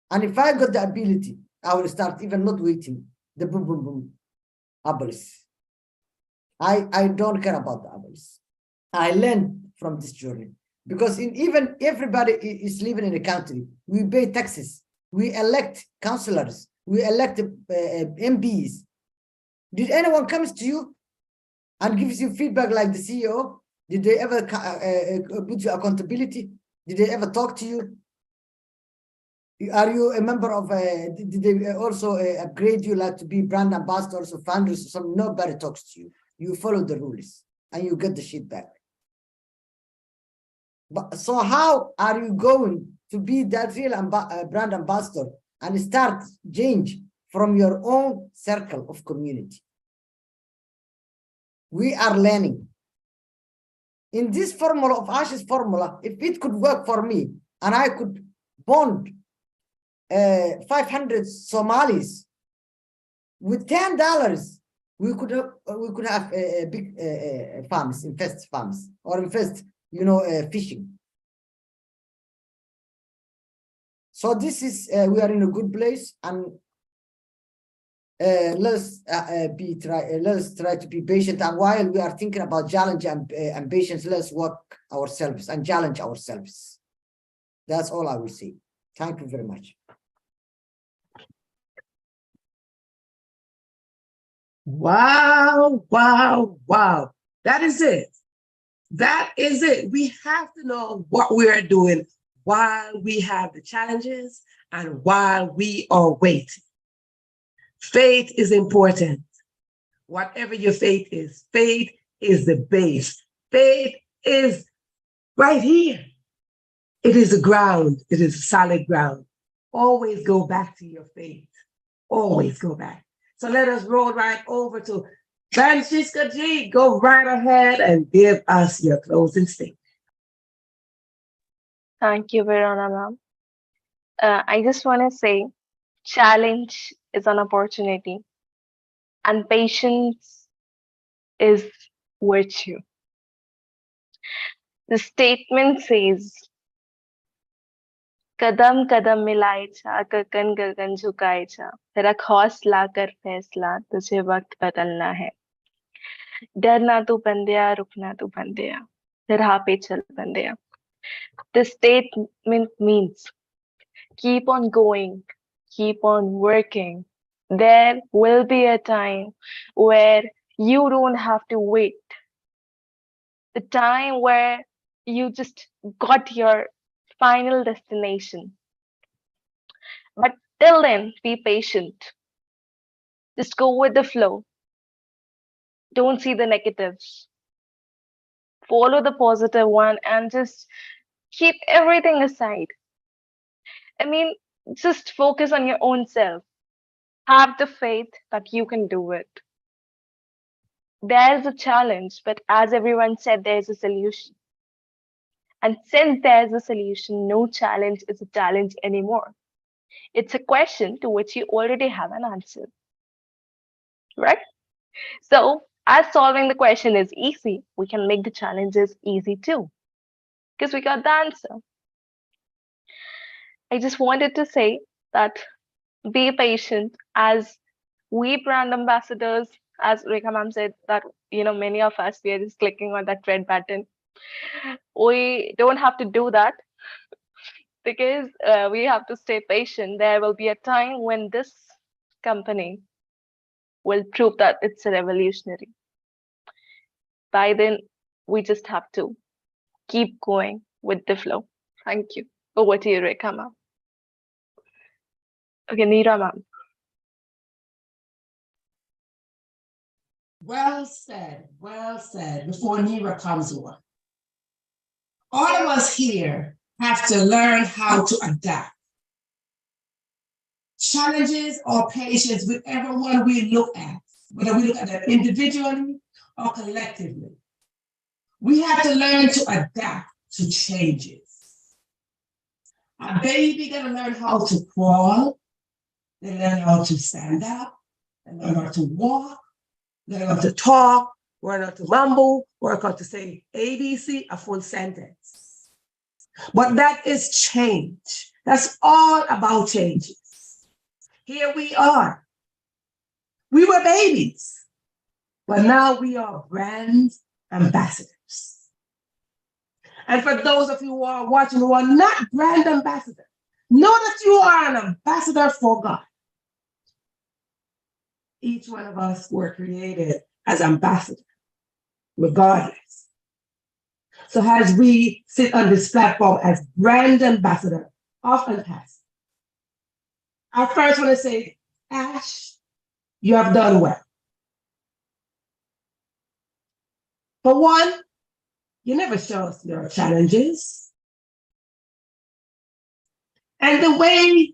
And if I got the ability, I will start even not waiting. The boom, boom, boom, apples. I don't care about the apples. I learned from this journey. Because even everybody is living in a country, we pay taxes, we elect councillors, we elect MPs. Did anyone comes to you and gives you feedback like the CEO? Did they ever put you accountability? Did they ever talk to you? Are you a member of, did they also upgrade you like to be brand ambassadors or founders or something? Nobody talks to you. You follow the rules and you get the shit back. But so how are you going to be that real brand ambassador and start change from your own circle of community? We are learning. In this formula of Ash's formula, if it could work for me and I could bond 500 Somalis with $10, we could have a big farms, invest farms, or invest, fishing. So this is we are in a good place, and let's try to be patient. And while we are thinking about challenge and patience, let's work ourselves and challenge ourselves. That's all I will say. Thank you very much. Wow, wow, wow. That is it. That is it. We have to know what we are doing while we have the challenges and while we are waiting. Faith is important. Whatever your faith is the base. Faith is right here. It is a ground. It is a solid ground. Always go back to your faith. Always go back. So let us roll right over to Francisca G. Go right ahead and give us your closing statement. Thank you, Verona ma'am. I just want to say, challenge is an opportunity, and patience is virtue. The statement says, कदम कदम मिलाए जा, गगन गगन झुकाए जा, रख हौसला कर फैसला, तुझे वक्त बदलना है. डरना तू बंदिया, रुकना तू बंदिया, राह पे चल बंदिया. The statement means keep on going, keep on working, there will be a time where you don't have to wait. The time where you just got your final destination. But till then, be patient. Just go with the flow. Don't see the negatives. Follow the positive one and just keep everything aside. I mean, just focus on your own self. Have the faith that you can do it. There's a challenge, but as everyone said, there's a solution. And since there's a solution, no challenge is a challenge anymore. It's a question to which you already have an answer. Right? So, as solving the question is easy, we can make the challenges easy too. Because we got the answer. I just wanted to say that be patient as we brand ambassadors, as Rekha ma'am said, that many of us we are just clicking on that red button. We don't have to do that because we have to stay patient. There will be a time when this company will prove that it's a revolutionary. By then, we just have to keep going with the flow. Thank you. Over to you, Rekha ma'am. Okay, Neera ma'am. Well said, before Neera comes on. All of us here have to learn how to adapt. Challenges or patience, whichever one we look at, whether we look at them individually or collectively, we have to learn to adapt to changes. A baby gotta learn how to crawl, they learn how to stand up, they learn how to walk, they learn how to talk, learn how to mumble, work how to say ABC, a full sentence. But that is change. That's all about changes. Here we are. We were babies, but now we are brand ambassadors. And for those of you who are watching who are not brand ambassadors, know that you are an ambassador for God. Each one of us were created as ambassadors, regardless. So as we sit on this platform as brand ambassador of Impact, I first want to say, Ash, you have done well. For one, you never show us your challenges. And the way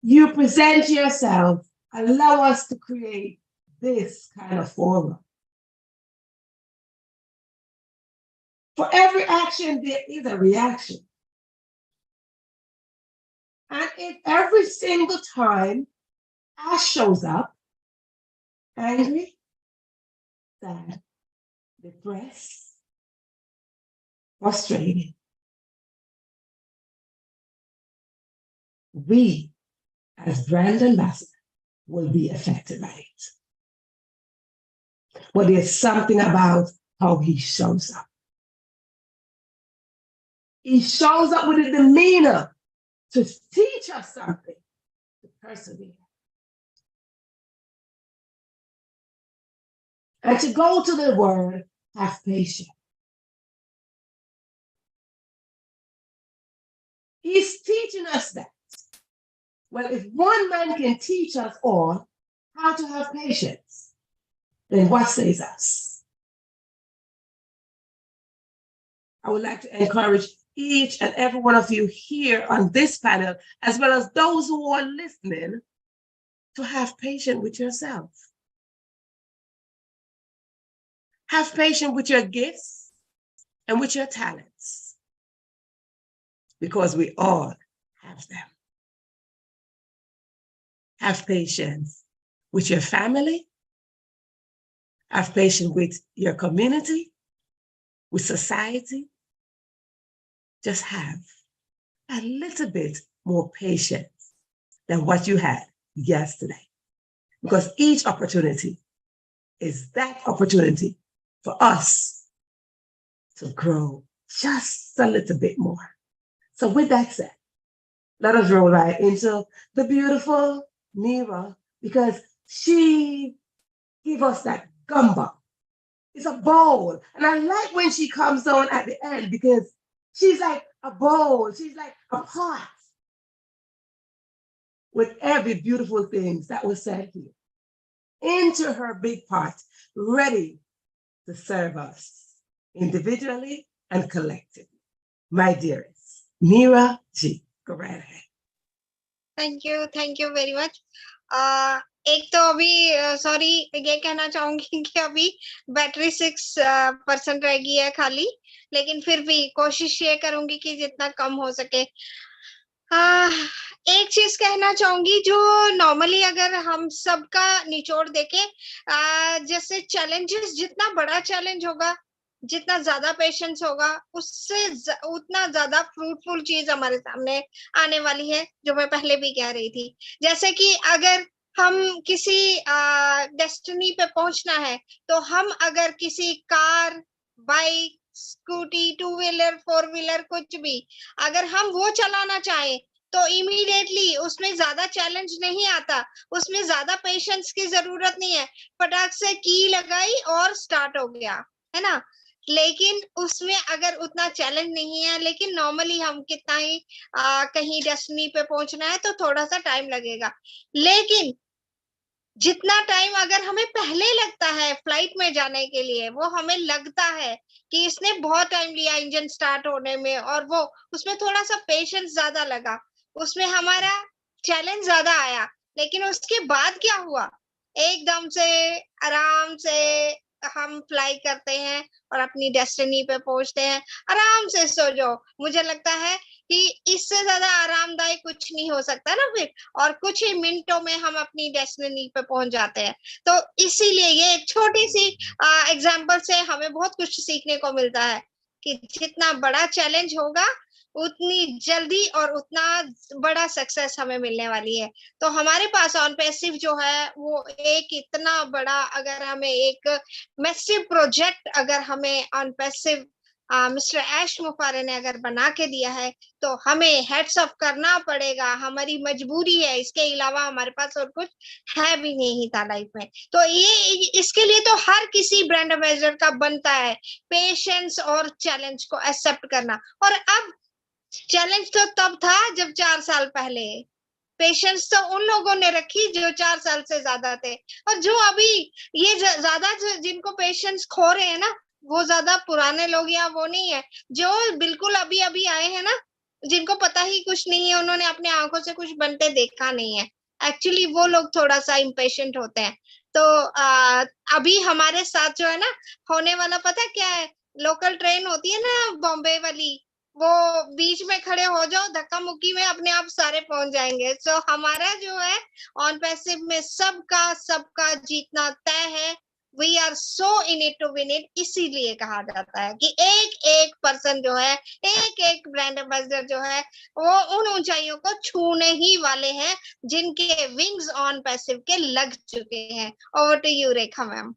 you present yourself allow us to create this kind of forum. For every action, there is a reaction. And if every single time Ash shows up, angry, sad, depressed, frustrated, we, as brand ambassadors, will be affected by it. But there's something about how he shows up. He shows up with a demeanor to teach us something, to persevere. And to go to the word, have patience. He's teaching us that. Well, if one man can teach us all how to have patience, then what says us? I would like to encourage each and every one of you here on this panel, as well as those who are listening, to have patience with yourself. Have patience with your gifts and with your talents, because we all have them. Have patience with your family. Have patience with your community, with society. Just have a little bit more patience than what you had yesterday, because each opportunity is that opportunity for us to grow just a little bit more. So with that said, let us roll right into the beautiful Neera, because she give us that gumbo. It's a bowl. And I like when she comes on at the end because she's like a bowl. She's like a pot with every beautiful thing that was said here into her big pot, ready to serve us individually and collectively. My dearest, Meera G, go right ahead. Thank you very much. एक तो अभी sorry ये कहना चाहूंगी कि अभी battery 6% रह गई है खाली, लेकिन फिर भी कोशिश ये करूंगी कि जितना कम हो सके। एक चीज कहना चाहूंगी जो नॉर्मली अगर हम सबका निचोड़ देखें, जैसे चैलेंजेस, जितना बड़ा चैलेंज होगा, जितना ज्यादा पेशेंस होगा, उससे उतना ज्यादा फ्रूटफुल चीज हमारे सामने आने वाली है, जो मैं पहले भी कह रही थी। जैसे कि अगर हम किसी डेस्टिनी पे पहुंचना है, तो हम अगर किसी car, bike, scooty, 2 wheeler, 4 wheeler, कुछ भी अगर हम वो चलाना चाहें, तो इमीडिएटली उसमें ज्यादा चैलेंज नहीं आता, उसमें ज्यादा पेशेंस की जरूरत नहीं है, फटाक से की लगाई और स्टार्ट हो गया, है ना। लेकिन उसमें अगर उतना चैलेंज नहीं है, लेकिन नॉर्मली हम कितना ही कहीं डेस्टिनी पे पहुंचना है तो थोड़ा सा टाइम लगेगा। लेकिन जितना टाइम अगर हमें पहले लगता है फ्लाइट में जाने के लिए, वो हमें लगता है कि इसने बहुत टाइम लिया इंजन स्टार्ट होने में, और वो उसमें थोड़ा सा पेशेंस ज्यादा लगा, उसमें हमारा चैलेंज ज्यादा आया, लेकिन उसके बाद क्या हुआ, एकदम से आराम से हम फ्लाई करते हैं और अपनी डेस्टिनी पे पहुंचते हैं, आराम से सो जाओ। मुझे लगता है कि इससे ज्यादा आरामदायक कुछ नहीं हो सकता ना फिर, और कुछ ही मिनटों में हम अपनी डेस्टिनी पे पहुंच जाते हैं। तो इसीलिए ये एक छोटी सी एग्जांपल से हमें बहुत कुछ सीखने को मिलता है कि जितना बड़ा चैलेंज होगा, उतनी जल्दी और उतना बड़ा सक्सेस हमें मिलने वाली है। तो हमारे पास ऑन पैसिव जो है, वो एक इतना बड़ा, अगर हमें एक मैसिव प्रोजेक्ट अगर हमें ऑन पैसिव मिस्टर ऐश मुफारे ने अगर बना के दिया है, तो हमें हेड्स ऑफ करना पड़ेगा, हमारी मजबूरी है, इसके अलावा हमारे पास और कुछ है भी नहीं था लाइफ में। तो ये इसके लिए तो हर किसी ब्रांड एम्बेसडर का बनता है पेशेंस और चैलेंज को एक्सेप्ट करना। और अब चैलेंज तो तब था जब 4 साल पहले, पेशेंस तो उन लोगों ने रखी जो 4 साल से ज्यादा थे, और जो अभी ये ज्यादा जिनको पेशेंस खो रहे हैं ना, वो ज्यादा पुराने लोग या वो नहीं है, जो बिल्कुल अभी अभी आए हैं ना, जिनको पता ही कुछ नहीं है, उन्होंने अपने आंखों से कुछ बनते देखा नहीं है, एक्चुअली वो लोग थोड़ा सा इम्पेशेंट होते हैं। तो अभी हमारे साथ जो है ना होने वाला, पता क्या है, लोकल ट्रेन होती है ना बॉम्बे वाली, वो बीच में खड़े हो जाओ, धक्का मुक्की में अपने आप सारे पहुंच जाएंगे। सो हमारा जो है ऑन पैसिव में सबका जीतना तय है। We are so in it to win it. इसीलिए कहा जाता है कि एक एक पर्सन जो है, एक एक ब्रांड एम्बेसडर जो है, वो उन ऊंचाइयों को छूने ही वाले हैं जिनके विंग्स ऑन पैसिव के लग चुके हैं। Over to you Rekha ma'am.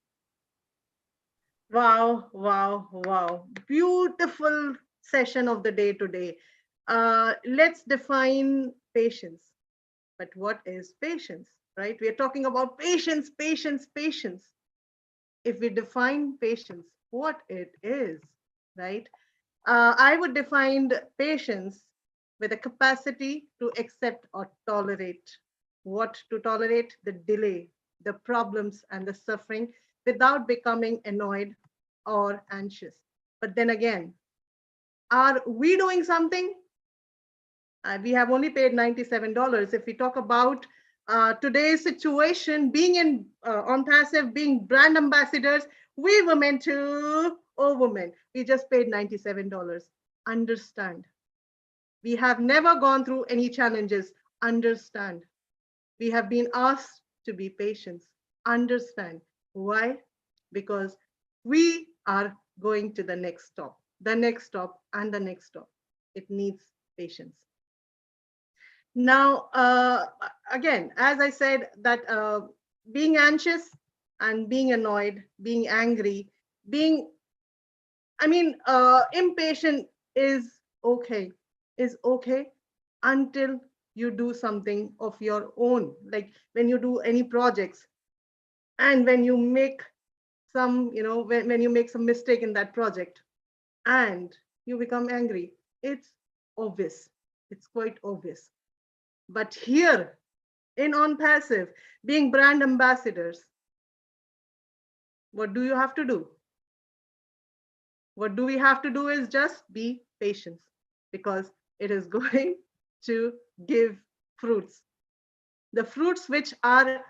Wow, wow, wow. Beautiful session of the day today. Let's define patience. But what is patience, right? We are talking about patience, patience, patience. If we define patience, what it is, right? I would define patience with a capacity to accept or tolerate. What to tolerate? The delay, the problems, and the suffering without becoming annoyed or anxious. But then again, are we doing something? We have only paid $97. If we talk about today's situation, being in on passive, being brand ambassadors, we women too, oh women, we just paid $97. Understand. We have never gone through any challenges. Understand. We have been asked to be patient. Understand. Why? Because we are going to the next stop, and the next stop. It needs patience. Now, again, as I said, that being anxious and being annoyed, being angry, being, impatient is okay until you do something of your own. Like when you do any projects, And when you make some, when you make some mistake in that project and you become angry, it's obvious. It's quite obvious. But here in On Passive, being brand ambassadors, what do you have to do? What do we have to do is just be patient, because it is going to give fruits. The fruits which are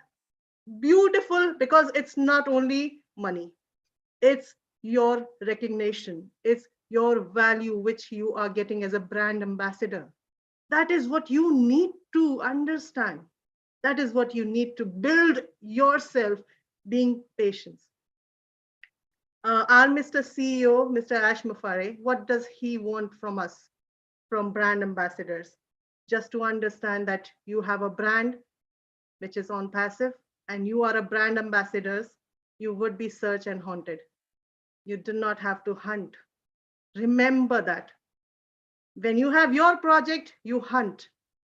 beautiful, because it's not only money, it's your recognition, it's your value which you are getting as a brand ambassador. That is what you need to understand. That is what you need to build yourself, being patient. Our Mr. CEO, Mr. Ash Mufareh, what does he want from us, from brand ambassadors? Just to understand that you have a brand which is On Passive, and you are a brand ambassadors, you would be searched and haunted. You do not have to hunt. Remember that. When you have your project, you hunt.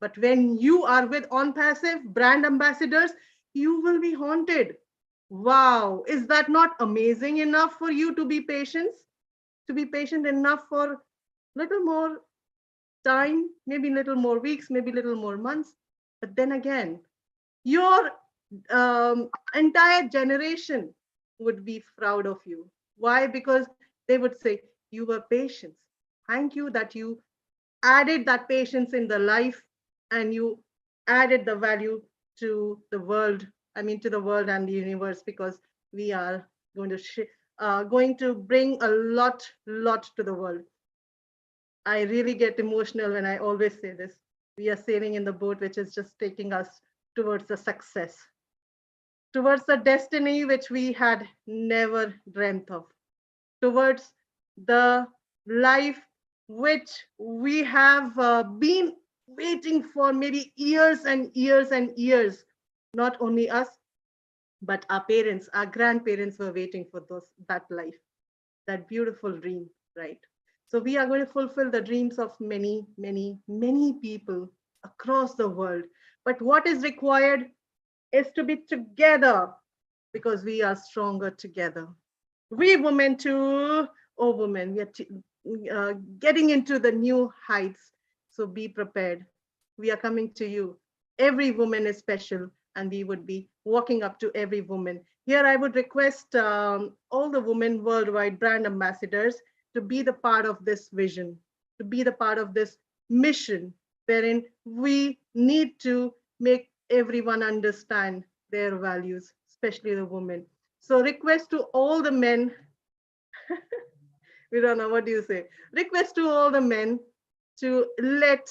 But when you are with On Passive brand ambassadors, you will be haunted. Wow, is that not amazing enough for you to be patient? To be patient enough for little more time, maybe little more weeks, maybe little more months. But then again, your entire generation would be proud of you. Why? Because they would say, you were patient. Thank you that you added that patience in the life, and you added the value to the world. I mean, to the world and the universe, because we are going to bring a lot to the world. I really get emotional when I always say this. We are sailing in the boat which is just taking us towards the success, towards the destiny which we had never dreamt of, towards the life which we have been waiting for maybe years and years and years. Not only us, but our parents, our grandparents were waiting for that life, that beautiful dream, right? So we are going to fulfill the dreams of many, many, many people across the world. But what is required is to be together, because we are stronger together. We women too, oh women, we are getting into the new heights. So be prepared. We are coming to you. Every woman is special, and we would be walking up to every woman. Here, I would request all the women worldwide brand ambassadors to be the part of this vision, to be the part of this mission, wherein we need to make everyone understand their values, especially the women. So request to all the men, we don't know, what do you say? Request to all the men to let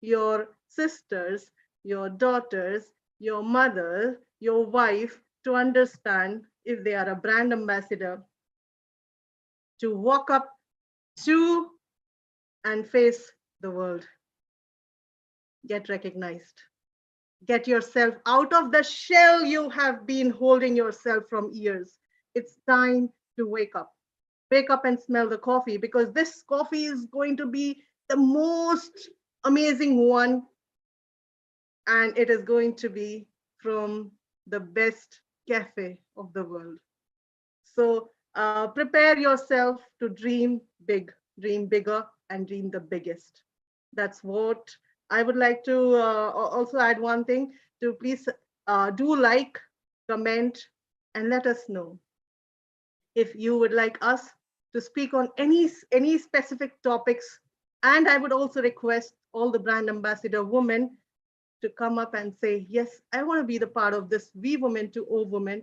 your sisters, your daughters, your mother, your wife to understand, if they are a brand ambassador, to walk up to and face the world. Get recognized. Get yourself out of the shell you have been holding yourself from years. It's time to wake up. Wake up and smell the coffee, because this coffee is going to be the most amazing one. And it is going to be from the best cafe of the world. So prepare yourself to dream big, dream bigger, and dream the biggest. That's what I would like to also add one thing, to please do like, comment, and let us know if you would like us to speak on any specific topics. And I would also request all the brand ambassador women to come up and say, yes, I want to be the part of this We Women to O Women,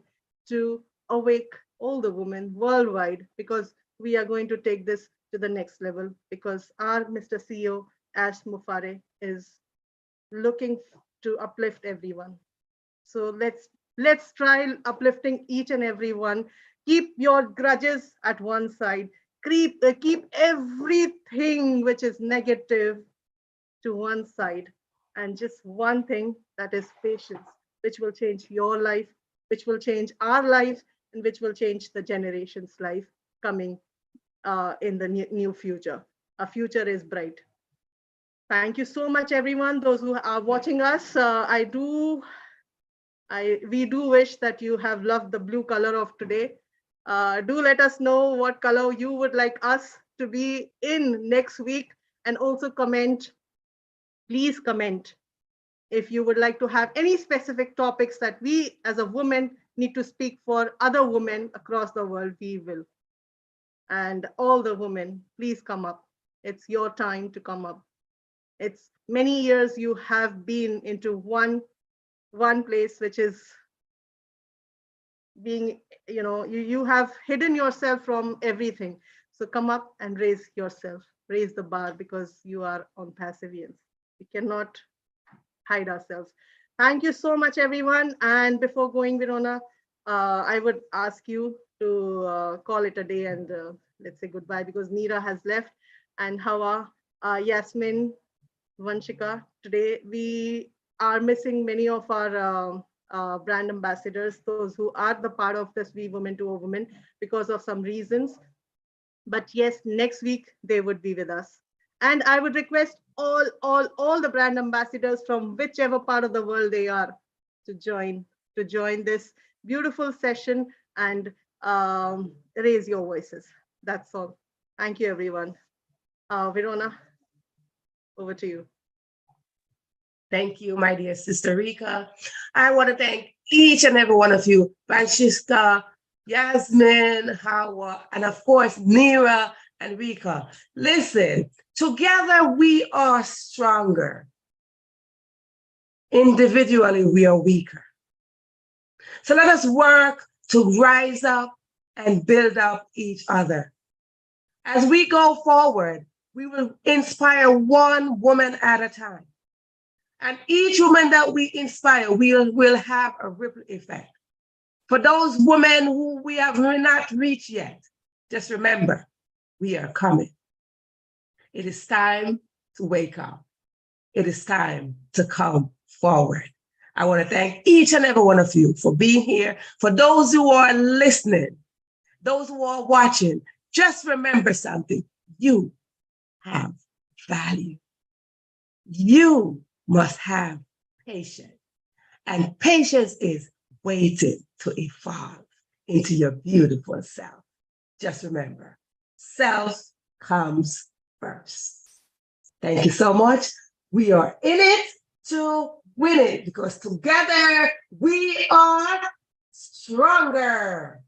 to awake all the women worldwide, because we are going to take this to the next level, because our Mr. CEO, Ash Mufareh, is looking to uplift everyone. So let's try uplifting each and every one. Keep your grudges at one side. Keep everything which is negative to one side, and just one thing, that is patience, which will change your life, which will change our lives, and which will change the generation's life coming in the new future. Our future is bright. Thank you so much, everyone, those who are watching us. I do We do wish that you have loved the blue color of today. Do let us know what color you would like us to be in next week, and also comment. Please comment if you would like to have any specific topics that we as a woman need to speak for other women across the world. We will. And all the women, please come up. It's your time to come up. It's many years you have been into one place, which is being, you have hidden yourself from everything. So come up and raise yourself, raise the bar, because you are on Perseverance. We cannot hide ourselves. Thank you so much, everyone. And before going, Verona, I would ask you to call it a day and let's say goodbye, because Neera has left, and Hawa, Yasmin, Vanshika. Today we are missing many of our brand ambassadors, those who are the part of this We Women to Women because of some reasons. But yes, next week they would be with us. And I would request all the brand ambassadors from whichever part of the world they are to join this beautiful session and raise your voices. That's all. Thank you, everyone. Verona, over to you. Thank you, my dear sister Rika. I want to thank each and every one of you, Francisca, Yasmin, Hawa, and of course, Neera and Rika. Listen, together we are stronger. Individually, we are weaker. So let us work to rise up and build up each other. As we go forward, we will inspire one woman at a time. And each woman that we inspire will have a ripple effect. For those women who we have not reached yet, just remember, we are coming. It is time to wake up. It is time to come forward. I want to thank each and every one of you for being here. For those who are listening, those who are watching, just remember something. You have value. You must have patience. And patience is waiting to evolve into your beautiful self. Just remember, self comes first. Thank you so much. We are in it to win it, because together we are stronger.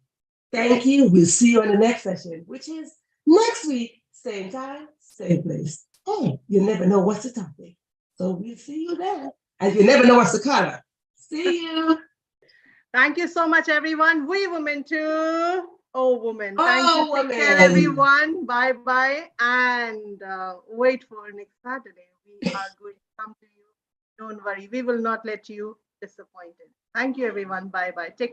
Thank you. We'll see you in the next session, which is next week, same time, same place. Hey, you never know what's the topic. So we'll see you there. And you never know what's the color. See you. Thank you so much, everyone. We Women to Women. Thank Oh, you. Take women. care, everyone. Bye-bye. And wait for next Saturday. We are going to come to you. Don't worry. We will not let you disappointed. Thank you, everyone. Bye-bye. Take care.